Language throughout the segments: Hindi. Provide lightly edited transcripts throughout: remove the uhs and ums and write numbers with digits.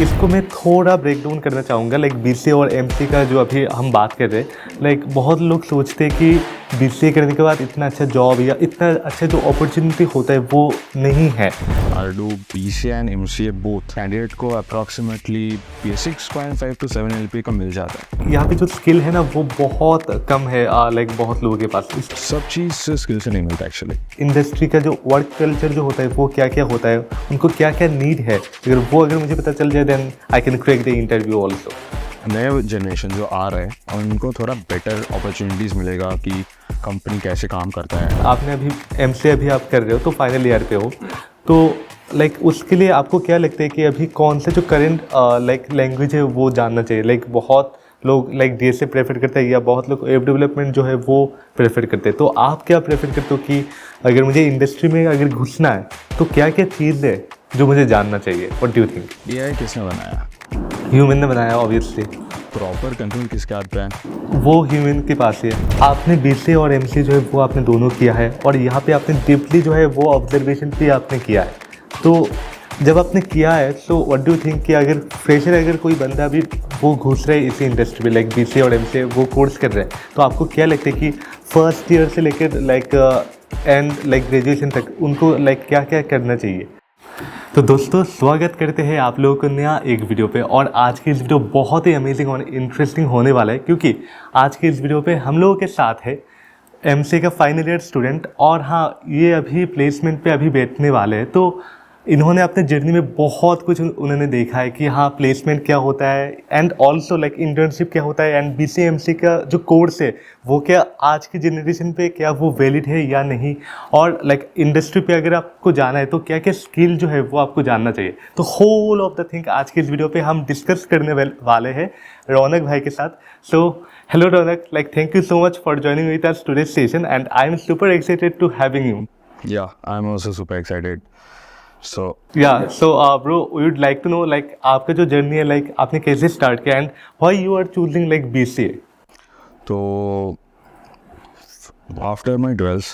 इसको मैं थोड़ा ब्रेक डाउन करना चाहूँगा। लाइक बीसीए और एमसीए का जो अभी हम बात कर रहे हैं, लाइक बहुत लोग सोचते हैं कि बीसीए करने के बाद इतना अच्छा जॉब या इतना अच्छा जो अपॉर्चुनिटी होता है वो नहीं है। I do BCA and MCA both. Candidate को अप्रॉक्सीमेटली 6.5 to 7 LP का मिल जाता है। यहाँ पे जो स्किल है ना वो बहुत कम है, लाइक बहुत लोगों के पास। सब चीज़ स्किल से नहीं मिलता एक्चुअली। इंडस्ट्री का जो वर्क कल्चर जो होता है वो क्या क्या होता है, उनको क्या क्या नीड है, अगर मुझे पता चल जाए then I can crack the interview also. नए जनरेशन जो आ रहे हैं उनको थोड़ा बेटर अपॉर्चुनिटीज़ मिलेगा कि कंपनी कैसे काम करता है। आपने अभी एमसीए अभी आप कर रहे हो तो फाइनल ईयर पे हो, तो लाइक उसके लिए आपको क्या लगता है कि अभी कौन से जो करंट लाइक लैंग्वेज है वो जानना चाहिए? लाइक बहुत लोग लाइक डीएसए प्रेफर करते हैं या बहुत लोग वेब डेवलपमेंट जो है वो प्रेफर करते हैं, तो आप क्या प्रेफर करते हो कि अगर मुझे इंडस्ट्री में अगर घुसना है तो क्या क्या चीज़ है जो मुझे जानना चाहिए? What do you think? AI किसने बनाया? ह्यूमन ने बनाया ऑब्वियसली। प्रॉपर कंट्रोल किसके हाथ पे है? वो ह्यूमन के पास ही है। आपने बीसीए और एमसीए जो है वो आपने दोनों किया है और यहाँ पे आपने डीपली जो है वो ऑब्जर्वेशन भी आपने किया है। तो जब आपने किया है तो व्हाट डू यू थिंक कि अगर फ्रेशर अगर कोई बंदा भी वो घुस रहे इसी इंडस्ट्री में लाइक बीसीए और एमसीए वो कोर्स कर रहे हैं, तो आपको क्या लगता है कि फर्स्ट ईयर से लेकर लाइक एंड लाइक ग्रेजुएशन तक उनको लाइक क्या क्या करना चाहिए? तो दोस्तों स्वागत करते हैं आप लोगों को नया एक वीडियो पे। और आज की इस वीडियो बहुत ही अमेजिंग और इंटरेस्टिंग होने वाला है, क्योंकि आज की इस वीडियो पे हम लोगों के साथ है एमसीए का फाइनल ईयर स्टूडेंट, और हाँ ये अभी प्लेसमेंट पे अभी बैठने वाले हैं। तो इन्होंने अपने जर्नी में बहुत कुछ उन्होंने देखा है कि हाँ प्लेसमेंट क्या होता है एंड ऑल्सो लाइक इंटर्नशिप क्या होता है, एंड बीसीए एमसीए का जो कोर्स है वो क्या आज की जनरेशन पे क्या वो वैलिड है या नहीं, और लाइक इंडस्ट्री पे अगर आपको जाना है तो क्या क्या स्किल जो है वो आपको जानना चाहिए। तो होल ऑफ द थिंग आज के इस वीडियो पे हम डिस्कस करने वाले हैं रौनक भाई के साथ। So hello Raunak, like thank you so much for joining with us today session and I am super excited to having you. Yeah, I'm also super excited. So so bro we would like to know like आपका जो जर्नी है लाइक आपने कैसे स्टार्ट किया and why you are choosing like BCA? तो आफ्टर माई 12th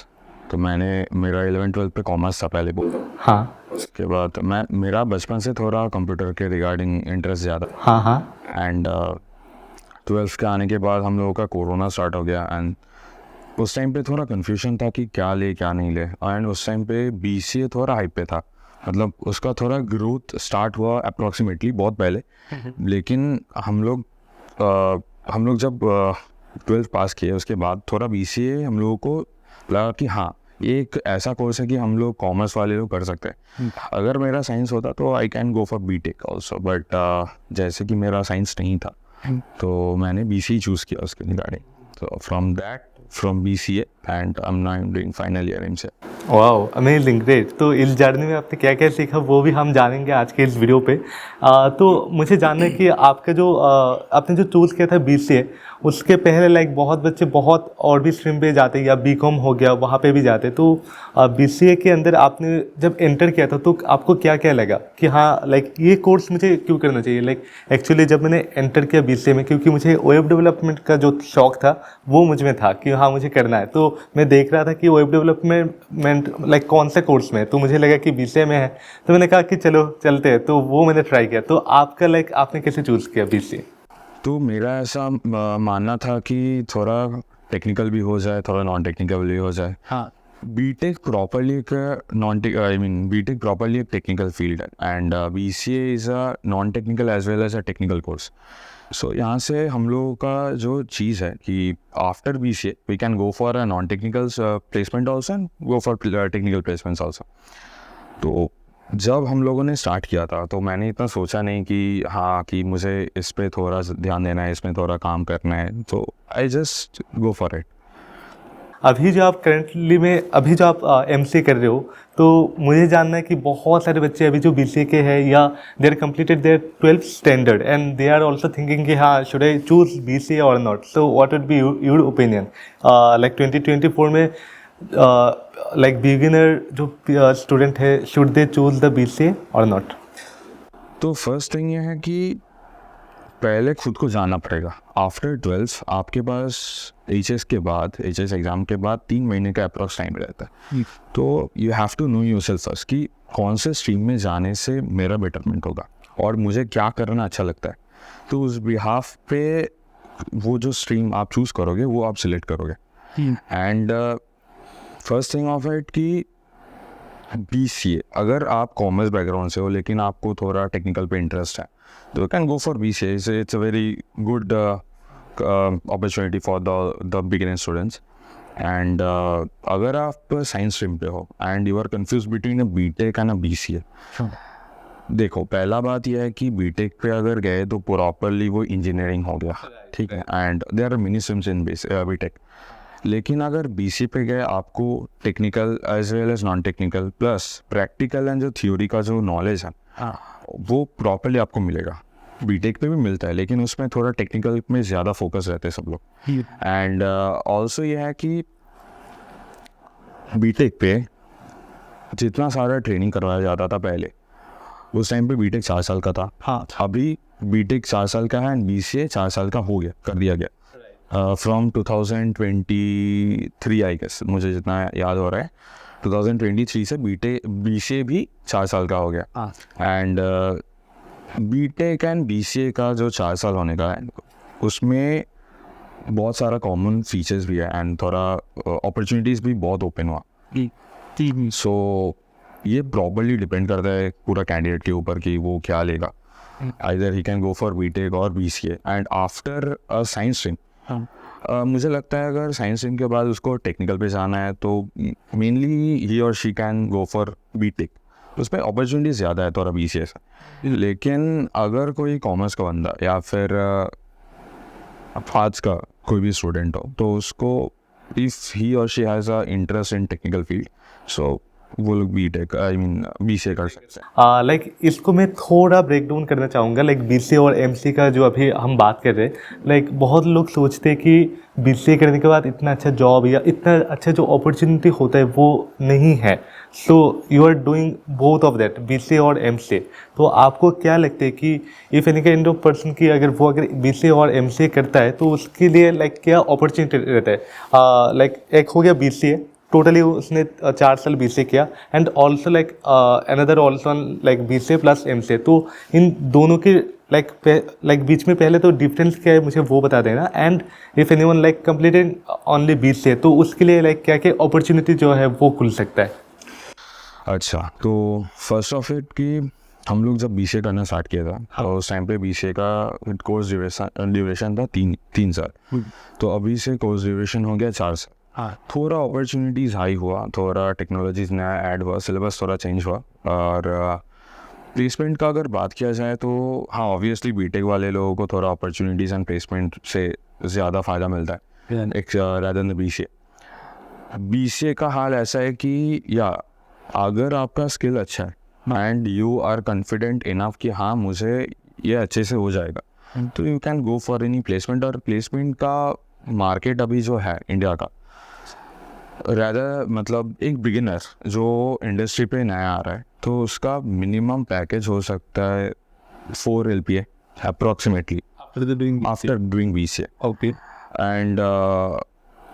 तो मैंने मेरा 11th-12th पे कॉमर्स था पहले बोल। हाँ उसके बाद मेरा बचपन से थोड़ा कंप्यूटर के रिगार्डिंग इंटरेस्ट ज़्यादा। हाँ हाँ एंड 12th के आने के बाद हम लोगों का कोरोना स्टार्ट हो गया एंड उस टाइम पे थोड़ा कन्फ्यूजन था कि क्या ले क्या नहीं ले। एंड उस टाइम पे BCA थोड़ा हाइप पे था, मतलब उसका थोड़ा ग्रोथ स्टार्ट हुआ अप्रॉक्सीमेटली बहुत पहले। लेकिन हम लोग जब 12th पास किए उसके बाद थोड़ा BCA हम लोगों को लगा कि हाँ ये एक ऐसा कोर्स है कि हम लोग कॉमर्स वाले लोग कर सकते हैं। अगर मेरा साइंस होता तो I can go for BTech also, but जैसे कि मेरा साइंस नहीं था तो मैंने BCA चूज़ किया उसके रिगार्डिंग। तो from BCA and I M now doing final year MCA। Wow amazing great. तो इस जर्नी में आपने क्या क्या सीखा वो भी हम जानेंगे आज के इस वीडियो पे। तो मुझे जानना है कि आपका जो आपने जो चूज़ किया था बीसीए, उसके पहले लाइक बहुत बच्चे बहुत और भी स्ट्रीम पे जाते या बीकॉम हो गया वहाँ पे भी जाते, तो बीसीए के अंदर आपने जब एंटर किया था तो आपको क्या क्या लगा कि हाँ लाइक ये कोर्स मुझे क्यों करना चाहिए? लाइक एक्चुअली जब मैंने एंटर किया बीसीए में, क्योंकि मुझे वेब डेवलपमेंट का जो शौक था वो मुझ में था कि हाँ मुझे करना है, तो मैं देख रहा था कि वेब डेवलपमेंट लाइक कौन से कोर्स में है, तो मुझे लगा कि बीसीए में है, तो मैंने कहा कि चलो चलते हैं, तो वो मैंने ट्राई किया। तो आपका लाइक आपने कैसे चूज़ किया बीसीए? तो मेरा ऐसा मानना था कि थोड़ा टेक्निकल भी हो जाए, थोड़ा नॉन टेक्निकल भी हो जाए। हाँ बीटेक प्रॉपरली बीटेक प्रॉपरली एक टेक्निकल फील्ड है and BCA is a non technical as well as a technical course. So यहाँ से हम लोगों का जो चीज़ है कि after BCA we can go for a non technical placement also and go for technical placements also. तो जब हम लोगों ने स्टार्ट किया था तो मैंने इतना सोचा नहीं कि हाँ कि मुझे इस पे थोड़ा ध्यान देना है, इसमें थोड़ा काम करना है, तो I just go for it. अभी जो आप करंटली में अभी जो आप एमसीए कर रहे हो, तो मुझे जानना है कि बहुत सारे बच्चे अभी जो बीसीए के हैं या they are completed their 12th standard and they are also thinking कि हाँ शुड आई चूज बीसीए और not, so what would be your opinion like 2024 में लाइक बिगिनर जो स्टूडेंट है should they choose the BCA और नॉट? तो फर्स्ट थिंग ये है कि पहले खुद को जानना पड़ेगा। आफ्टर 12th आपके पास HS एग्ज़ाम के बाद 3 महीने का अप्रॉक्स टाइम रहता है। तो you have to know yourself first कि कौन से स्ट्रीम में जाने से मेरा बेटरमेंट होगा। और मुझे क्या करना अच्छा लगता है, तो उस बिहाफ पे वो जो स्ट्रीम आप चूज़ करोगे वो आप सिलेक्ट करोगे. And first thing of it कि BCA, अगर आप कॉमर्स बैकग्राउंड से हो लेकिन आपको थोड़ा टेक्निकल पे इंटरेस्ट है तो you can go for BCA. It's a very good opportunity for the beginner students. And अगर आप साइंस स्ट्रीम पे हो and you are confuse between a BTech and a BCA, देखो पहला बात यह है कि BTech पे अगर गए तो प्रॉपरली वो इंजीनियरिंग हो गया, ठीक है, and there are many streams in BTech. लेकिन अगर BCA पे गए आपको technical as well as non technical plus practical and जो थ्योरी का जो नॉलेज है वो प्रॉपरली आपको मिलेगा. BTech पे भी मिलता है लेकिन उसमें थोड़ा टेक्निकल में ज़्यादा फोकस रहते हैं सब लोग. एंड ऑल्सो ये है कि BTech पे जितना सारा ट्रेनिंग करवाया जाता था पहले, उस टाइम पे BTech 4 साल का था. हाँ, अभी BTech 4 साल का है एंड BCA 4 साल का हो गया, कर दिया गया फ्रॉम 2023 आई गेस, मुझे जितना याद हो रहा है 2023 से BCA भी 4 साल का हो गया. एंड BTech एंड BCA का जो 4 साल होने का है उसमें बहुत सारा कॉमन फीचर्स भी है एंड थोड़ा अपॉर्चुनिटीज़ भी बहुत ओपन हुआ. सो ये प्रॉपरली डिपेंड करता है पूरा कैंडिडेट के ऊपर कि वो क्या लेगा. Either he can go for BTech और BCA. And after science stream मुझे लगता है अगर साइंस स्ट्रीम के बाद उसको टेक्निकल पे जाना है तो मेनली ही और she can go for BTech. उसमें अपॉर्चुनिटी ज़्यादा है थोड़ा BCA से. लेकिन अगर कोई कॉमर्स का बंदा या फिर आर्ट्स का कोई भी स्टूडेंट हो तो उसको इफ़ ही और she has a interest in technical field so वो लोग BCA कर सकते हैं. लाइक इसको मैं थोड़ा ब्रेक डाउन करना चाहूँगा. लाइक BCA और MC का जो अभी हम बात कर रहे हैं, लाइक बहुत लोग सोचते हैं कि BCA करने के बाद इतना अच्छा जॉब या इतना अच्छा जो अपॉर्चुनिटी होता है वो नहीं है. So you are doing both of that, BCA और MCA. तो आपको क्या लगता है कि if any kind of person की अगर BCA और MCA करता है तो उसके लिए लाइक क्या अपॉर्चुनिटी रहता है? लाइक एक हो गया BCA, टोटली उसने 4 साल BCA किया and also like another also like BCA plus MCA. तो इन दोनों के लाइक बीच में पहले तो डिफरेंस क्या है मुझे वो बता देना. And if anyone like completed only BCA तो उसके लिए लाइक क्या क्या अपॉर्चुनिटी जो है वो खुल सकता है? अच्छा, तो फर्स्ट ऑफ इट कि हम लोग जब BCA करना स्टार्ट किया था तो उस टाइम पे BCA का कोर्स ड्यूरेशन था 3 साल. तो अभी से कोर्स ड्यूरेशन हो गया 4 साल. थोड़ा अपॉर्चुनिटीज़ हाई हुआ, थोड़ा टेक्नोलॉजीज़ नया ऐड हुआ, सिलेबस थोड़ा चेंज हुआ. और प्लेसमेंट का अगर बात किया जाए तो हाँ ऑब्वियसली BTech वाले लोगों को थोड़ा अपॉर्चुनिटीज़ एंड प्लेसमेंट से ज़्यादा फ़ायदा मिलता है एक रादर देन BCA. BCA का हाल ऐसा है कि या अगर आपका स्किल अच्छा है and you are confident enough कि हाँ मुझे ये अच्छे से हो जाएगा तो you can go for any placement. और प्लेसमेंट का मार्केट अभी जो है इंडिया का rather मतलब एक बिगिनर जो इंडस्ट्री पे नया आ रहा है तो उसका मिनिमम पैकेज हो सकता है 4 LPA approximately after doing BCA. Okay. And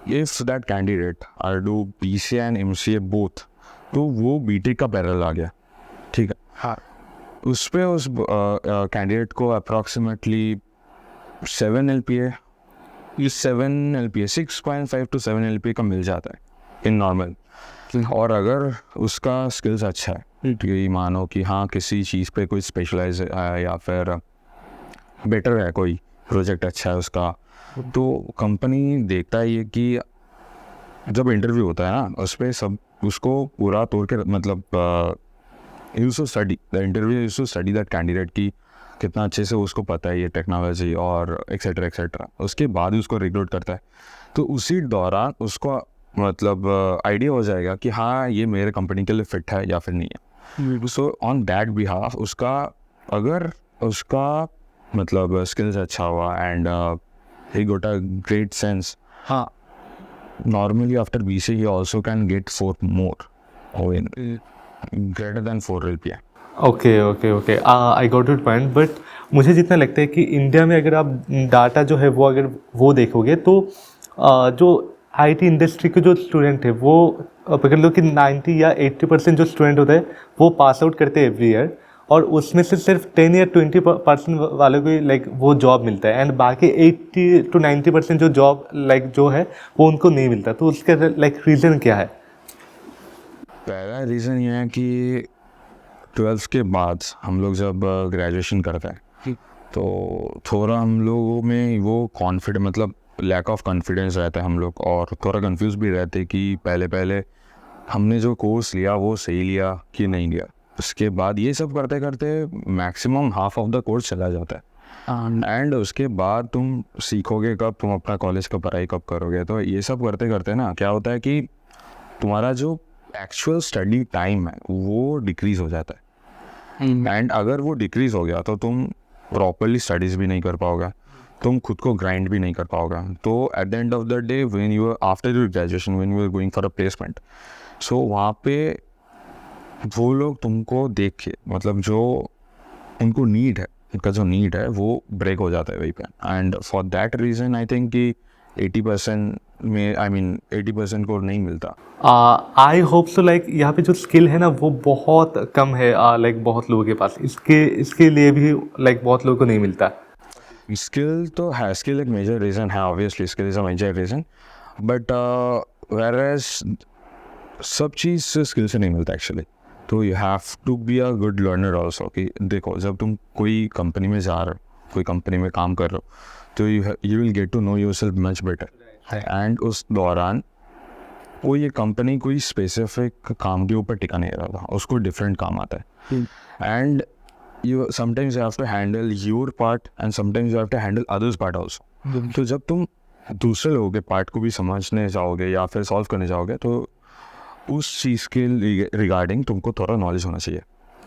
if that candidate are do BCA and MCA both तो वो BTech का पैरेलल आ गया, ठीक है. हाँ, उस पे उस कैंडिडेट को अप्रॉक्सीमेटली 7 LPA 6.5 to 7 LPA का मिल जाता है इन नॉर्मल. और अगर उसका स्किल्स अच्छा है कि मानो कि हाँ किसी चीज़ पे कोई स्पेशलाइज है या फिर बेटर है कोई प्रोजेक्ट अच्छा है उसका, तो कंपनी देखता है ये कि जब इंटरव्यू होता है ना उस पर सब उसको पूरा तोड़ के मतलब used to study the interview used to study that candidate की कितना अच्छे से उसको पता है ये टेक्नोलॉजी और एक्सेट्रा एक्सेट्रा. उसके बाद उसको रिक्रूट करता है तो उसी दौरान उसको मतलब आइडिया हो जाएगा कि हाँ ये मेरे कंपनी के लिए फिट है या फिर नहीं है. सो ऑन दैट बिहाफ उसका अगर उसका मतलब स्किल्स अच्छा हुआ and he got a great sense, हाँ normally after BCA he also can get 4 more or greater than 4 LPA. Okay okay okay, I got it point. But मुझे जितना लगता है कि इंडिया में अगर आप डाटा जो है वो अगर वो देखोगे तो जो IT इंडस्ट्री के जो स्टूडेंट है वो पकड़ लो कि 90 या 80% जो स्टूडेंट होता है वो पास आउट करते हैं एवरी ईयर. और उसमें से सिर्फ 10 या 20% वालों को लाइक वो जॉब मिलता है, एंड बाकी 80 to 90% जो जॉब लाइक जो है वो उनको नहीं मिलता। तो उसका लाइक रीज़न क्या है? पहला रीज़न ये है कि 12th के बाद हम लोग जब ग्रेजुएशन करते हैं तो थोड़ा हम लोगों में वो कॉन्फिडेंस मतलब लैक ऑफ कॉन्फिडेंस रहता है हम लोग, और थोड़ा कंफ्यूज भी रहते कि पहले हमने जो कोर्स लिया वो सही लिया कि नहीं लिया। उसके बाद ये सब करते करते maximum half of the course चला जाता है, एंड उसके बाद तुम सीखोगे कब, तुम अपना कॉलेज का पढ़ाई कब करोगे। तो ये सब करते करते ना क्या होता है कि तुम्हारा जो एक्चुअल स्टडी टाइम है वो डिक्रीज़ हो जाता है, एंड अगर वो डिक्रीज हो गया तो तुम प्रॉपरली स्टडीज़ भी नहीं कर पाओगे, तुम खुद को ग्राइंड भी नहीं कर पाओगे। तो at the end of the day when you are after your graduation, when you are going for a placement, so वहाँ पे वो लोग तुमको देख के मतलब जो उनको नीड है, उनका जो नीड है वो ब्रेक हो जाता है वहीं पे। And for that reason I think कि 80% में 80% को नहीं मिलता। आई होप सो लाइक यहाँ पे जो स्किल है ना वो बहुत कम है लाइक बहुत लोगों के पास, इसके लिए भी लाइक बहुत लोगों को नहीं मिलता। स्किल तो है, स्किल एक मेजर रीज़न है, obviously skill is a major reason, but where सब चीज़ स्किल से नहीं मिलता एक्चुअली। तो you have to be a good learner also. कि देखो जब तुम कोई कंपनी में जा रहे हो, कोई कंपनी में काम कर रहे हो, तो you will get to know yourself much better, and उस दौरान वो ये कंपनी कोई स्पेसिफिक काम के ऊपर टिका नहीं रहता, उसको डिफरेंट काम आता है, and you sometimes you have to handle your part and sometimes you have to handle others part also। तो जब तुम दूसरे लोगों के पार्ट को भी समझने जाओगे या फिर सॉल्व करने जाओगे तो उस चीज़ के रिगार्डिंग तुमको थोड़ा नॉलेज होना चाहिए।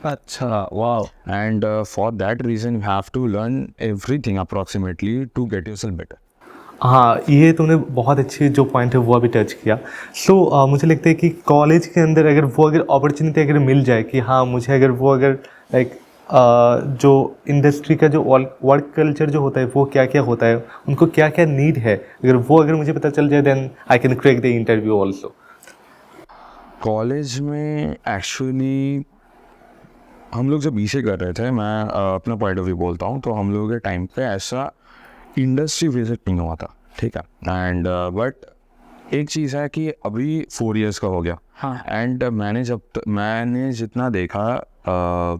अच्छा, वाह। And for that reason you have to learn everything approximately to get yourself better. हाँ, ये तुमने बहुत अच्छी जो पॉइंट है वो अभी टच किया। सो मुझे लगता है कि कॉलेज के अंदर अगर अपॉर्चुनिटी अगर मिल जाए कि हाँ मुझे अगर लाइक जो इंडस्ट्री का जो वर्क कल्चर जो होता है वो क्या क्या होता है, उनको क्या क्या नीड है, अगर मुझे पता चल जाए then I can crack the interview also. College में एक्चुअली हम लोग जब बीसीए कर रहे थे, मैं अपना पॉइंट ऑफ व्यू बोलता हूँ, तो हम लोगों के टाइम पे ऐसा इंडस्ट्री विजिट नहीं हुआ था, ठीक है। एंड बट एक चीज़ है कि अभी 4 years का हो गया, हाँ। एंड मैंने जितना देखा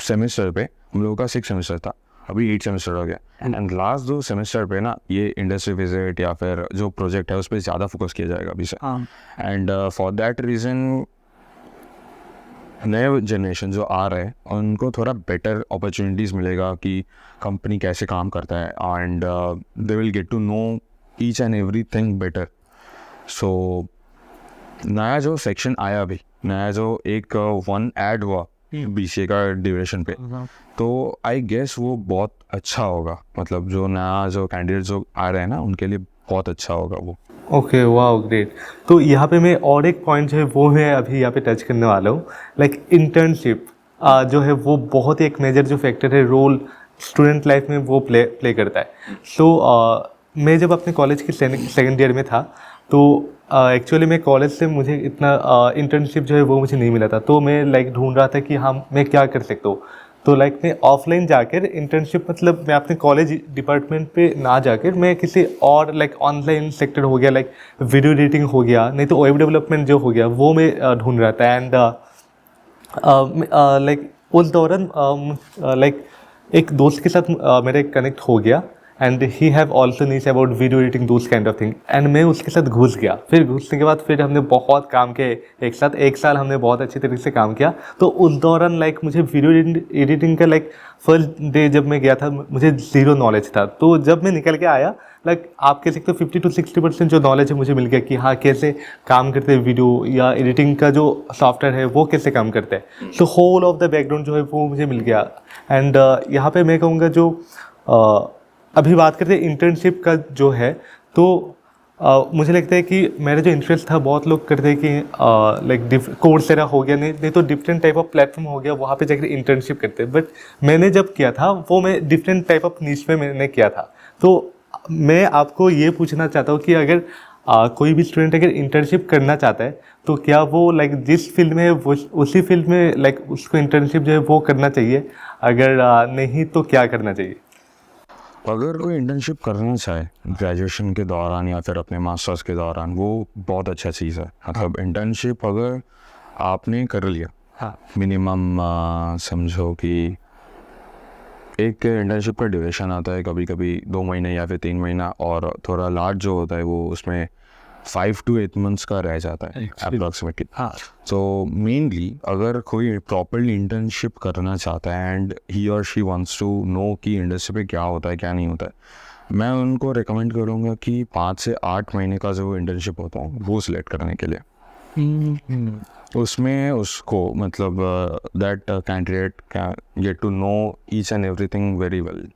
सेमेस्टर पे हम लोगों का 6 सेमेस्टर था, अभी 8 सेमेस्टर हो गया, एंड लास्ट 2 सेमेस्टर पे ना ये इंडस्ट्री विजिट या फिर जो प्रोजेक्ट है उस पर ज़्यादा फोकस किया जाएगा अभी से। एंड फॉर दैट रीज़न नए जनरेशन जो आ रहे हैं उनको थोड़ा बेटर अपॉर्चुनिटीज़ मिलेगा कि कंपनी कैसे काम करता है, and they will get to know each and every thing better. So नया जो सेक्शन आया अभी, नया जो एक 1 ऐड हुआ बीसीए का ड्यूरेशन पे, तो आई गेस वो बहुत अच्छा होगा, मतलब जो नया जो कैंडिडेट जो आ रहे हैं ना उनके लिए बहुत अच्छा होगा वो। ओके, वाह, ग्रेट। तो यहाँ पे मैं और एक पॉइंट जो है वो मैं अभी यहाँ पे टच करने वाला हूँ, लाइक इंटर्नशिप जो है वो बहुत ही एक मेजर जो फैक्टर है, रोल स्टूडेंट लाइफ में वो प्ले करता है। सो मैं जब अपने कॉलेज के सेकेंड ईयर में था तो एक्चुअली मैं कॉलेज से मुझे इतना इंटर्नशिप जो है वो मुझे नहीं मिला था, तो मैं लाइक ढूंढ रहा था कि हाँ मैं क्या कर सकता हूँ। तो लाइक मैं ऑफलाइन जाकर इंटर्नशिप, मतलब मैं अपने कॉलेज डिपार्टमेंट पे ना जाकर मैं किसी और लाइक ऑनलाइन सेक्टर हो गया, लाइक वीडियो एडिटिंग हो गया, नहीं तो वेब डेवलपमेंट जो हो गया वो मैं ढूंढ रहा था। एंड लाइक उस दौरान लाइक एक दोस्त के साथ मेरा कनेक्ट हो गया, and he have also needs about video editing those kind of thing, and मैं उसके साथ घुस गया। फिर घुसने के बाद फिर हमने बहुत काम किया एक साथ, 1 साल हमने बहुत अच्छी तरीके से काम किया। तो उस दौरान लाइक मुझे वीडियो एडिटिंग का लाइक फर्स्ट डे जब मैं गया था मुझे 0 नॉलेज था। तो जब मैं निकल के आया लाइक आप कह सकते हो 50 to 60% जो नॉलेज है मुझे मिल गया कि हाँ कैसे काम करते हैं वीडियो या एडिटिंग का जो सॉफ्टवेयर है वो कैसे काम करते हैं। So whole of the background जो है वो मुझे मिल गया। एंड यहाँ पे मैं कहूँगा जो अभी बात करते हैं इंटर्नशिप का जो है, तो मुझे लगता है कि मेरा जो इंटरेस्ट था, बहुत लोग करते हैं कि लाइक कोर्सेरा हो गया, नहीं तो डिफरेंट टाइप ऑफ प्लेटफॉर्म हो गया, वहाँ पे जाकर इंटर्नशिप करते हैं। बट मैंने जब किया था वो मैं डिफरेंट टाइप ऑफ नीश में मैंने किया था। तो मैं आपको ये पूछना चाहता हूँ कि अगर कोई भी स्टूडेंट अगर इंटर्नशिप करना चाहता है तो क्या वो लाइक जिस फील्ड में है वो उसी फील्ड में लाइक उसको इंटर्नशिप जो है वो करना चाहिए, अगर नहीं तो क्या करना चाहिए? अगर कोई इंटर्नशिप करना चाहे ग्रेजुएशन के दौरान या फिर अपने मास्टर्स के दौरान, वो बहुत अच्छा चीज़ है। मतलब इंटर्नशिप अगर आपने कर लिया, हाँ मिनिमम समझो कि एक इंटर्नशिप का ड्यूरेशन आता है कभी कभी 2 महीने या फिर 3 महीना, और थोड़ा लार्ज जो होता है वो उसमें 5 to 8 months का रह जाता है अप्रॉक्सीमेटली। हाँ तो मेनली अगर कोई प्रॉपरली इंटर्नशिप करना चाहता है एंड ही और शी वांट्स टू नो कि इंडस्ट्री पे क्या होता है क्या नहीं होता है, मैं उनको रिकमेंड करूँगा कि 5 से 8 महीने का जो इंटर्नशिप होता है वो सिलेक्ट करने के लिए। उसमें उसको मतलब that candidate can get to know each and everything very well.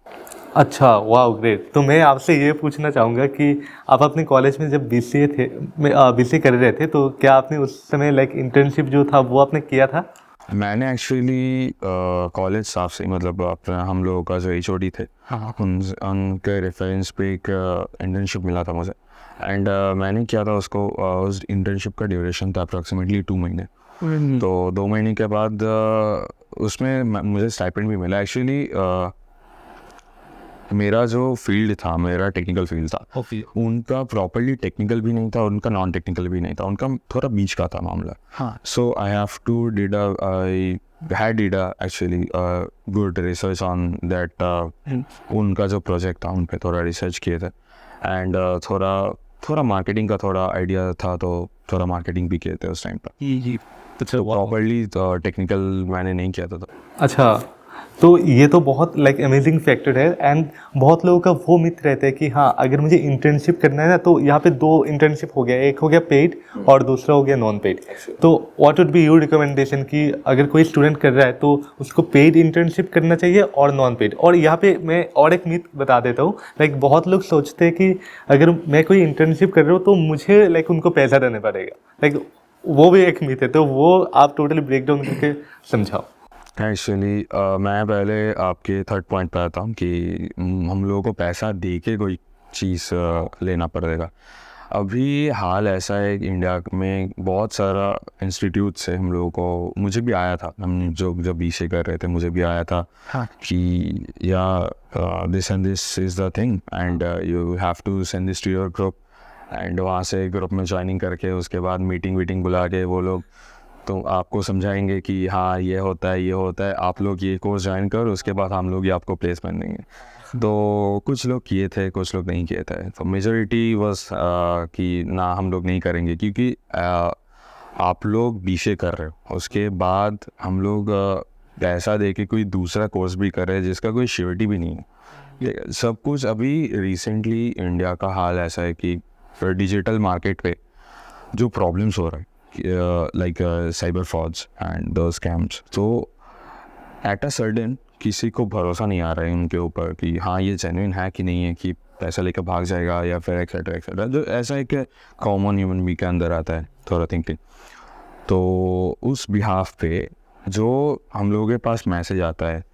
अच्छा, वाह ग्रेट। तो मैं आपसे ये पूछना चाहूँगा कि आप अपने कॉलेज में जब बीसीए थे बीसीए कर रहे थे तो क्या आपने उस समय लाइक इंटर्नशिप जो था वो आपने किया था? मैंने एक्चुअली कॉलेज स्टाफ से, मतलब अपना हम लोगों का जो एचओडी थे, हाँ उनके रेफरेंस पे एक इंटर्नशिप मिला था मुझे, एंड मैंने किया था उसको। उस इंटर्नशिप का ड्यूरेशन था अप्रॉक्सीमेटली 2 महीने। तो 2 महीने के बाद उसमें मुझे स्टाइपेंड भी मिला। एक्चुअली मेरा जो फील्ड था, मेरा टेक्निकल फील्ड था, उनका प्रॉपरली टेक्निकल भी नहीं था, उनका नॉन टेक्निकल भी नहीं था, उनका थोड़ा बीच का था मामला। हाँ so I have to I had did actually good research on that उनका जो प्रोजेक्ट था उन पे थोड़ा रिसर्च किए थे, एंड थोड़ा मार्केटिंग का थोड़ा आइडिया था, तो थोड़ा मार्केटिंग भी किए थे उस टाइम पर। तो प्रॉपरली टेक्निकल मैंने नहीं किया था। अच्छा, तो ये तो बहुत लाइक अमेजिंग फैक्टर है। एंड बहुत लोगों का वो मिथ रहता है कि हाँ अगर मुझे इंटर्नशिप करना है ना तो यहाँ पे 2 इंटर्नशिप हो गया, एक हो गया पेड और दूसरा हो गया नॉन पेड। तो what would be your recommendation कि अगर कोई स्टूडेंट कर रहा है तो उसको पेड इंटर्नशिप करना चाहिए और नॉन पेड? और यहाँ पे मैं और एक मिथ बता देता हूँ, लाइक बहुत लोग सोचते हैं कि अगर मैं कोई इंटर्नशिप कर रहा हूँ तो मुझे लाइक उनको पैसा देना पड़ेगा, लाइक वो भी एक मिथ है। तो वो आप टोटली ब्रेक डाउन करके समझाओ। एक्चुअली मैं पहले आपके थर्ड पॉइंट पे आता हूँ कि हम लोगों को पैसा दे के कोई चीज़ लेना पड़ेगा। अभी हाल ऐसा है कि इंडिया में बहुत सारा इंस्टीट्यूट्स है हम लोगों को, मुझे भी आया था, हम जब बीसीए कर रहे थे मुझे भी आया था कि या this and this is the thing and you have to send this to your group, and वहाँ से ग्रुप में ज्वाइनिंग करके उसके बाद मीटिंग बुला के वो लोग तो आपको समझाएंगे कि हाँ ये होता है, आप लोग ये कोर्स ज्वाइन करो, उसके बाद हम लोग ये आपको प्लेसमेंट देंगे। तो कुछ लोग किए थे, कुछ लोग नहीं किए थे। तो मेजॉरिटी बस कि ना हम लोग नहीं करेंगे, क्योंकि आप लोग बीसीए कर रहे हो, उसके बाद हम लोग पैसा दे के कोई दूसरा कोर्स भी कर रहे हैं जिसका कोई श्योरिटी भी नहीं है। सब कुछ अभी रिसेंटली इंडिया का हाल ऐसा है कि डिजिटल मार्केट पे जो प्रॉब्लम्स हो रहा है like cyber frauds and those scams, तो एट अ सर्टेन किसी को भरोसा नहीं आ रहा है उनके ऊपर कि हाँ ये जेन्युइन है कि नहीं है, कि पैसा लेकर भाग जाएगा या फिर एक्सेट्रा एक्सेट्रा, जो ऐसा एक कॉमन ह्यूमन बीइंग के अंदर आता है थोड़ा थिंकिंग। तो उस बिहाफ पे जो हम लोगों के पास मैसेज आता है,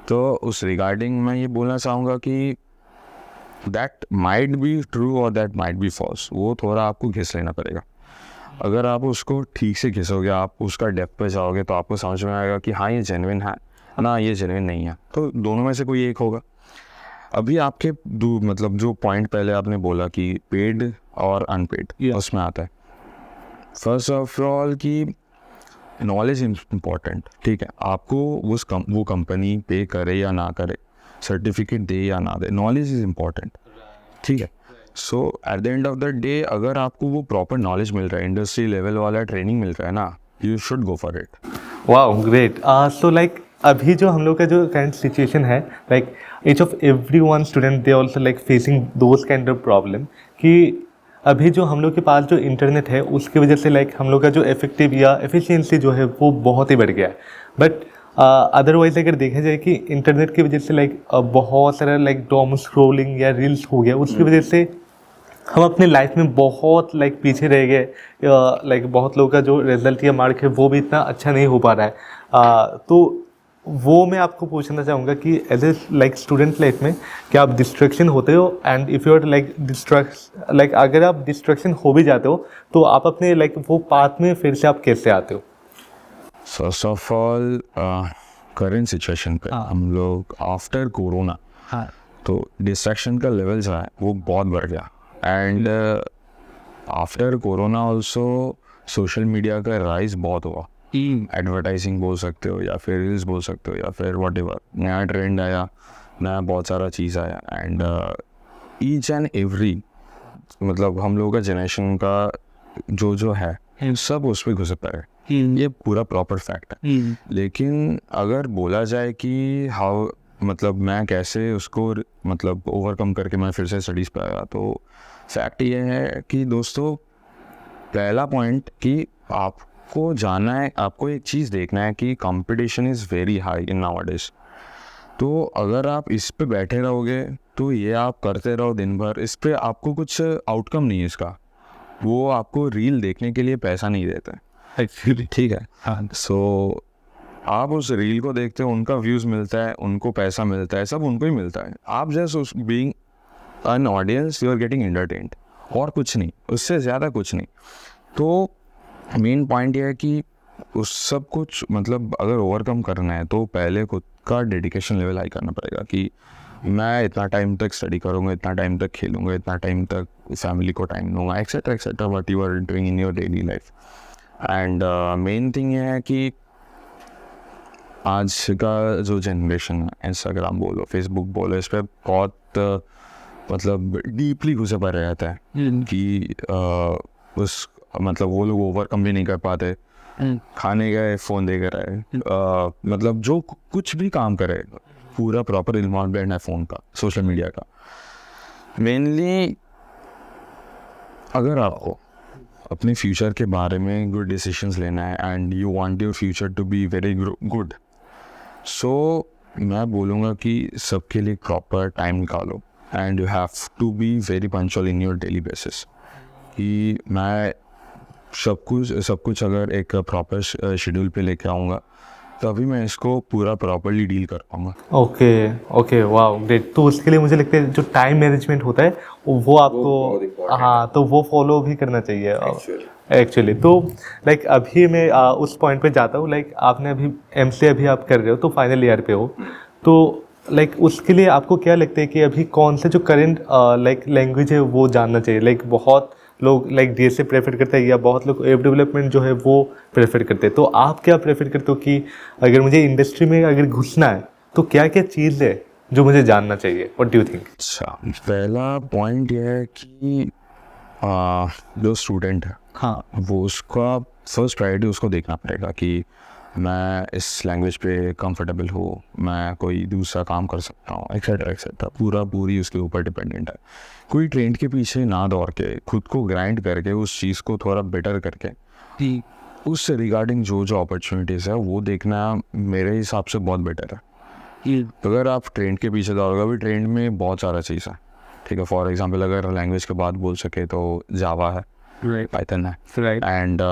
तो उस रिगार्डिंग मैं ये बोलना चाहूँगा कि दैट माइट बी ट्रू और दैट माइट बी फॉल्स, वो थोड़ा आपको घिस लेना पड़ेगा। अगर आप उसको ठीक से घिसोगे, आप उसका डेप्थ पे जाओगे, तो आपको समझ में आएगा कि हाँ ये जेन्युइन है ना, ये जेन्युइन नहीं है, तो दोनों में से कोई एक होगा। अभी आपके मतलब जो पॉइंट पहले आपने बोला कि पेड और अनपेड, उसमें आता है फर्स्ट ऑफ ऑल कि नॉलेज इम्पॉर्टेंट, ठीक है, आपको वो कंपनी पे करे या ना करे, सर्टिफिकेट दे या ना दे, नॉलेज इज़ इम्पॉर्टेंट, ठीक है। So at the end of the day अगर आपको वो प्रॉपर नॉलेज मिल रहा है, इंडस्ट्री लेवल वाला ट्रेनिंग मिल रहा है ना, you should go for it. Wow great. So like अभी जो हम लोग का जो करंट सिचुएशन है, like each of every one student they also like facing those kind of problem, कि अभी जो हम लोग के पास जो इंटरनेट है उसकी वजह से लाइक हम लोग का जो इफेक्टिव या एफिशिएंसी जो है वो बहुत ही बढ़ गया है। बट अदरवाइज अगर देखा जाए कि इंटरनेट की वजह से लाइक बहुत सारा लाइक डोम स्क्रोलिंग या रील्स हो गया, उसकी वजह से हम अपने लाइफ में बहुत लाइक पीछे रह गए। लाइक बहुत लोगों का जो रिजल्ट या मार्क है वो भी इतना अच्छा नहीं हो पा रहा है। तो वो मैं आपको पूछना चाहूँगा कि as a like student life में क्या आप डिस्ट्रैक्शन होते हो, and if you are like like अगर आप डिस्ट्रैक्शन हो भी जाते हो तो आप अपने लाइक वो पाथ में फिर से आप कैसे आते हो? First of all current situation पे हाँ। हम लोग आफ्टर कोरोना हाँ तो डिस्ट्रैक्शन का लेवल जो है वो बहुत बढ़ गया. And after corona also social media का राइज बहुत हुआ. एडवर्टाइजिंग बोल सकते हो या फिर रील्स बोल सकते हो या फिर वट एवर, नया ट्रेंड आया, नया बहुत सारा चीज़ आया. एंड ईच एंड एवरी मतलब हम लोगों का जनरेशन का जो है सब उस पर घुसे पड़े. ये पूरा प्रॉपर फैक्ट है. लेकिन अगर बोला जाए कि हाउ मतलब मैं कैसे उसको मतलब ओवरकम करके मैं फिर से स्टडीज़ पे आया, तो फैक्ट ये है कि दोस्तों पहला पॉइंट कि आपको जाना है, आपको एक चीज़ देखना है कि competition is very high in nowadays. तो अगर आप इस पे बैठे रहोगे तो ये आप करते रहो दिन भर, इस पे आपको कुछ आउटकम नहीं है इसका. वो आपको रील देखने के लिए पैसा नहीं देता एक्चुअली, ठीक है. हाँ सो आप उस रील को देखते हो, उनका व्यूज़ मिलता है, उनको पैसा मिलता है, सब उनको ही मिलता है. आप जस्ट उस being an audience you are getting entertained, और कुछ नहीं, उससे ज़्यादा कुछ नहीं. तो मेन पॉइंट ये है कि उस सब कुछ मतलब अगर ओवरकम करना है तो पहले खुद का डेडिकेशन लेवल हाई करना पड़ेगा कि मैं इतना टाइम तक स्टडी करूँगा, इतना टाइम तक खेलूँगा, इतना टाइम तक फैमिली को टाइम दूँगा, etcetera what you are doing in your daily life. And main thing ये है कि आज का जो जनरेशन है, इंस्टाग्राम बोलो, फेसबुक बोलो, इस पर बहुत मतलब डीपली घुसे पड़ रहता है कि उस मतलब वो लोग ओवरकम भी नहीं कर पाते. खाने गए फ़ोन देख रहा है, मतलब जो कुछ भी काम करे पूरा प्रॉपर इन्वॉल्वमेंट है फ़ोन का, सोशल मीडिया का. मेनली अगर आपको अपने फ्यूचर के बारे में गुड डिसीजंस लेना है and you want your future to be very good, so मैं बोलूँगा कि सबके लिए प्रॉपर टाइम निकालो and you have to be very punctual in your daily basis. कि मैं सब कुछ अगर एक प्रॉपर शेड्यूल पे लेके आऊँगा तभी मैं इसको पूरा प्रॉपरली डील कर पाऊँगा. ओके ओके, वाह ग्रेट. तो उसके लिए मुझे लगता है जो टाइम मैनेजमेंट होता है वो आपको, हाँ, तो वो फॉलो भी करना चाहिए एक्चुअली. तो लाइक अभी मैं उस पॉइंट पे जाता हूँ. लाइक आपने अभी एमसीए अभी आप कर रहे हो तो फाइनल ईयर पे हो, तो लाइक उसके लिए आपको क्या लगता है कि अभी कौन से जो करंट लाइक लैंग्वेज है वो जानना चाहिए? लाइक बहुत लोग लाइक डीएसए प्रेफर करते हैं या बहुत लोग वेब डेवलपमेंट जो है वो प्रेफर करते हैं. तो आप क्या प्रेफर करते हो कि अगर मुझे इंडस्ट्री में अगर घुसना है तो क्या क्या चीज़ है जो मुझे जानना चाहिए? What do you think? अच्छा, पहला पॉइंट यह है कि जो स्टूडेंट है, हाँ वो उसका फर्स्ट प्रायोरिटी उसको देखना पड़ेगा कि मैं इस लैंग्वेज पे कंफर्टेबल हूँ, मैं कोई दूसरा काम कर सकता हूँ, एक्सेट्रा पूरी उसके ऊपर डिपेंडेंट है. कोई ट्रेंड के पीछे ना दौड़ के खुद को ग्राइंड करके उस चीज़ को थोड़ा बेटर करके उससे रिगार्डिंग जो अपॉर्चुनिटीज़ है वो देखना मेरे हिसाब से बहुत बेटर है. तो अगर आप ट्रेंड के पीछे दौड़ोगे, अभी ट्रेंड में बहुत सारा चीज़ है, ठीक है. फॉर एग्जांपल अगर लैंग्वेज के बात बोल सके तो जावा है, पाइथन है, एंड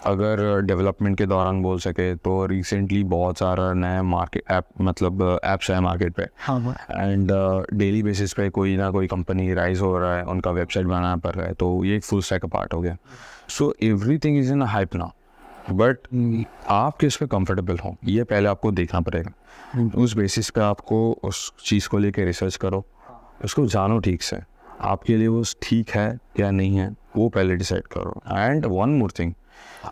अगर डेवलपमेंट के दौरान बोल सके तो रिसेंटली बहुत सारा नया मार्केट ऐप मतलब ऐप्स है मार्केट पे. एंड डेली बेसिस पे कोई ना कोई कंपनी राइज हो रहा है, उनका वेबसाइट बनाना पड़ रहा है, तो ये एक फुल स्टैक का पार्ट हो गया. So everything is in hype now, but आप किस पे कंफर्टेबल हो ये पहले आपको देखना पड़ेगा. उस बेसिस पे आपको उस चीज़ को लेके रिसर्च करो, उसको जानो ठीक से, आपके लिए वो ठीक है या नहीं है वो पहले डिसाइड करो. एंड वन मोर थिंग,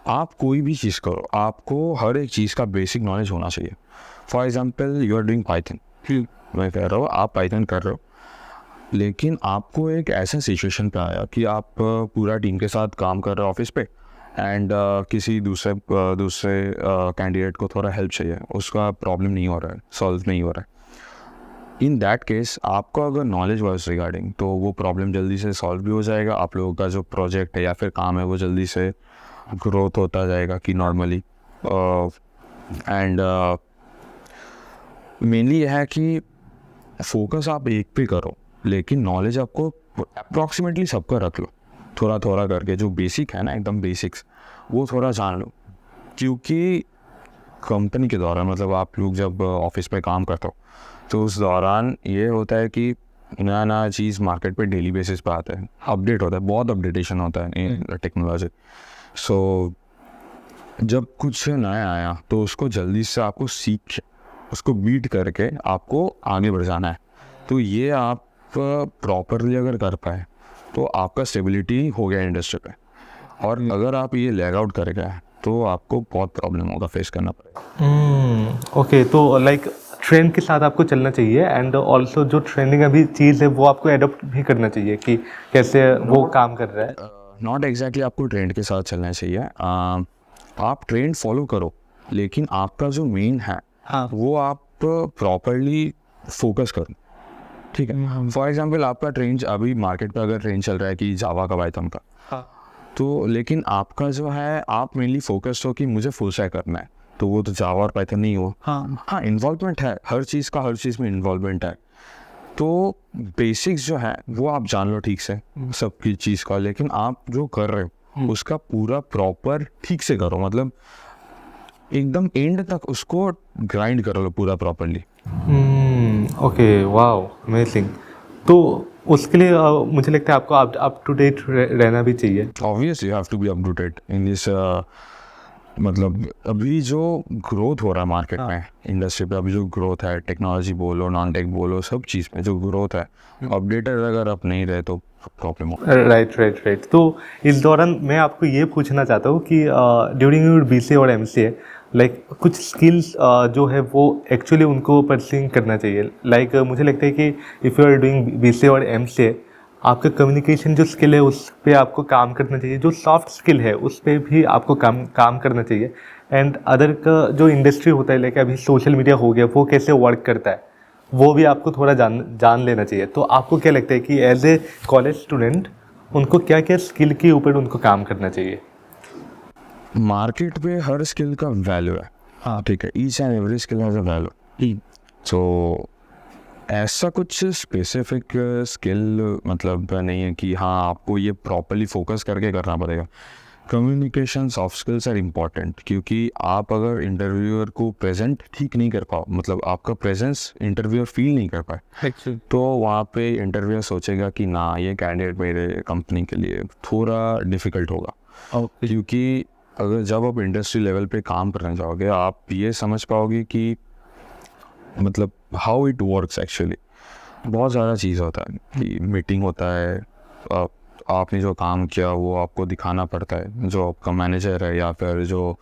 आप कोई भी चीज़ करो, आपको हर एक चीज़ का बेसिक नॉलेज होना चाहिए. For example you are doing Python, मैं कह रहा हूँ आप पाइथन कर रहे हो, लेकिन आपको एक ऐसा सिचुएशन पे आया कि आप पूरा टीम के साथ काम कर रहे हो ऑफिस पे, एंड किसी दूसरे कैंडिडेट को थोड़ा हेल्प चाहिए, उसका प्रॉब्लम नहीं हो रहा है, सॉल्व नहीं हो रहा है. इन दैट केस आपको अगर नॉलेज वाइज रिगार्डिंग, तो वो प्रॉब्लम जल्दी से सॉल्व भी हो जाएगा, आप लोगों का जो प्रोजेक्ट है या फिर काम है वो जल्दी से ग्रोथ होता जाएगा कि नॉर्मली. एंड मेनली यह है कि फोकस आप एक पे करो, लेकिन नॉलेज आपको अप्रॉक्सीमेटली सबका रख लो, थोड़ा करके. जो बेसिक है ना, एकदम बेसिक्स, वो थोड़ा जान लो, क्योंकि कंपनी के दौरान, मतलब आप लोग जब ऑफिस पे काम करते हो तो उस दौरान ये होता है कि नया नया चीज़ मार्केट पे डेली बेसिस पे आता है, अपडेट होता है, बहुत अपडेटेशन होता है इन टेक्नोलॉजी। सो जब कुछ नया आया तो उसको जल्दी से आपको सीख उसको बीट करके आपको आगे बढ़ जाना है। तो ये आप प्रॉपरली अगर कर पाए तो आपका स्टेबिलिटी हो गया इंडस्ट्री पे, और अगर आप ये लैग आउट कर गए तो आपको बहुत प्रॉब्लम होगा, फेस करना पड़ेगा। ओके, तो लाइक ट्रेंड के साथ आपको चलना चाहिए एंड ऑल्सो जो ट्रेंडिंग अभी चीज़ है वो आपको एडॉप्ट भी करना चाहिए कि कैसे वो काम कर रहा है। नॉट एग्जैक्टली आपको ट्रेंड के साथ चलना चाहिए, आप ट्रेंड फॉलो करो, लेकिन आपका जो मेन है वो आप प्रॉपरली फोकस करो, ठीक है। फॉर एग्जांपल आपका ट्रेंड अभी मार्केट पे अगर ट्रेंड चल रहा है कि जावा का, पाइथन का, तो लेकिन आपका जो है आप मेनली फोकस्ड हो कि मुझे फुल स्टैक करना है, तो वो तो जावा और पाइथन नहीं हो। हाँ, इन्वॉल्वमेंट है, हर चीज़ में इन्वॉल्वमेंट है, तो बेसिक्स जो है वो आप जान लो ठीक से सबकी चीज़ का, लेकिन आप जो कर रहे हो उसका पूरा प्रॉपर ठीक से करो, मतलब एकदम एंड तक उसको ग्राइंड कर लो पूरा प्रॉपरली। Okay, wow, amazing. तो उसके लिए मुझे लगता है आपको अप टू डेट रहना भी चाहिए। Obviously you have to be up to date in this, मतलब अभी जो ग्रोथ हो रहा है मार्केट में, इंडस्ट्री पे अभी जो ग्रोथ है, टेक्नोलॉजी बोलो, नॉन टेक बोलो, सब चीज़ में जो ग्रोथ है, अपडेटेड अगर आप नहीं रहे तो प्रॉब्लम हो। राइट। तो इस दौरान मैं आपको ये पूछना चाहता हूँ कि ड्यूरिंग योर बीसीए और एमसीए लाइक कुछ स्किल्स जो है वो एक्चुअली उनको परस्यूइंग करना चाहिए। लाइक मुझे लगता है कि if you are doing BCA और एमसीए, आपका कम्युनिकेशन जो स्किल है उस पे आपको काम करना चाहिए, जो सॉफ्ट स्किल है उस पे भी आपको काम करना चाहिए। एंड अदर का जो इंडस्ट्री होता है, लाइक अभी सोशल मीडिया हो गया, वो कैसे वर्क करता है वो भी आपको थोड़ा जान लेना चाहिए। तो आपको क्या लगता है कि एज ए कॉलेज स्टूडेंट उनको क्या क्या स्किल के ऊपर उनको काम करना चाहिए? मार्केट पे हर स्किल का वैल्यू है, हाँ ठीक है, each and every skill has a value. तो ऐसा कुछ स्पेसिफिक स्किल मतलब नहीं है कि हाँ आपको ये प्रॉपरली फोकस करके करना पड़ेगा। Communication, soft skills are important, क्योंकि आप अगर इंटरव्यूअर को प्रेजेंट ठीक नहीं कर पाओ, मतलब आपका प्रेजेंस इंटरव्यूअर फील नहीं कर पाए, तो वहाँ पे इंटरव्यूअर सोचेगा कि ना ये कैंडिडेट मेरे कंपनी के लिए थोड़ा डिफ़िकल्ट होगा। क्योंकि अगर जब आप इंडस्ट्री लेवल पे काम करने जाओगे आप ये समझ पाओगे कि मतलब हाउ इट वर्क्स एक्चुअली। बहुत ज़्यादा चीज़ होता है कि मीटिंग होता है, आपने जो काम किया वो आपको दिखाना पड़ता है, जो आपका मैनेजर है या फिर जो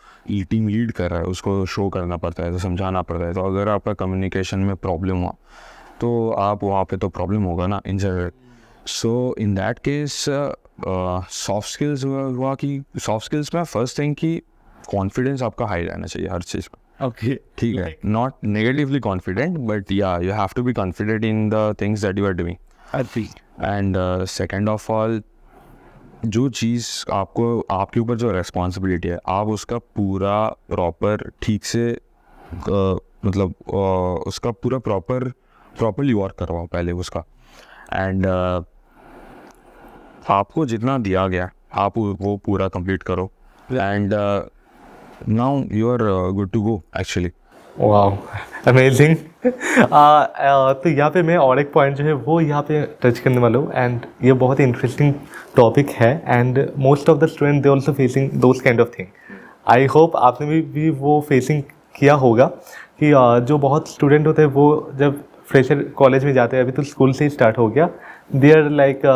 टीम लीड कर रहा है उसको शो करना पड़ता है, तो समझाना पड़ता है। तो अगर आपका कम्युनिकेशन में प्रॉब्लम हुआ तो आप वहाँ पे तो प्रॉब्लम होगा ना in general. So in that case soft skills हुआ कि सॉफ्ट स्किल्स में फर्स्ट थिंग कि कॉन्फिडेंस आपका हाई रहना चाहिए हर चीज़ में। ओके, ठीक है, नॉट नेगेटिवली कॉन्फिडेंट बट या you have to be confident in the things that you are doing. And second of all, जो चीज़ आपको आपके ऊपर जो रेस्पॉन्सिबिलिटी है आप उसका पूरा प्रॉपर ठीक से मतलब उसका पूरा प्रॉपरली वर्क करवाओ पहले उसका। एंड आपको जितना दिया गया आप वो पूरा कंप्लीट करो, and now you are good to go actually. Wow, amazing. तो यहाँ पे मैं और एक पॉइंट जो है वो यहाँ पे टच करने वाला हूँ, एंड ये बहुत ही इंटरेस्टिंग टॉपिक है and most of the student they also facing those kind of thing. I hope आपने भी वो फेसिंग किया होगा कि जो बहुत स्टूडेंट होते हैं वो जब फ्रेशर कॉलेज में जाते हैं, अभी तो स्कूल से ही स्टार्ट हो गया, दे आर लाइक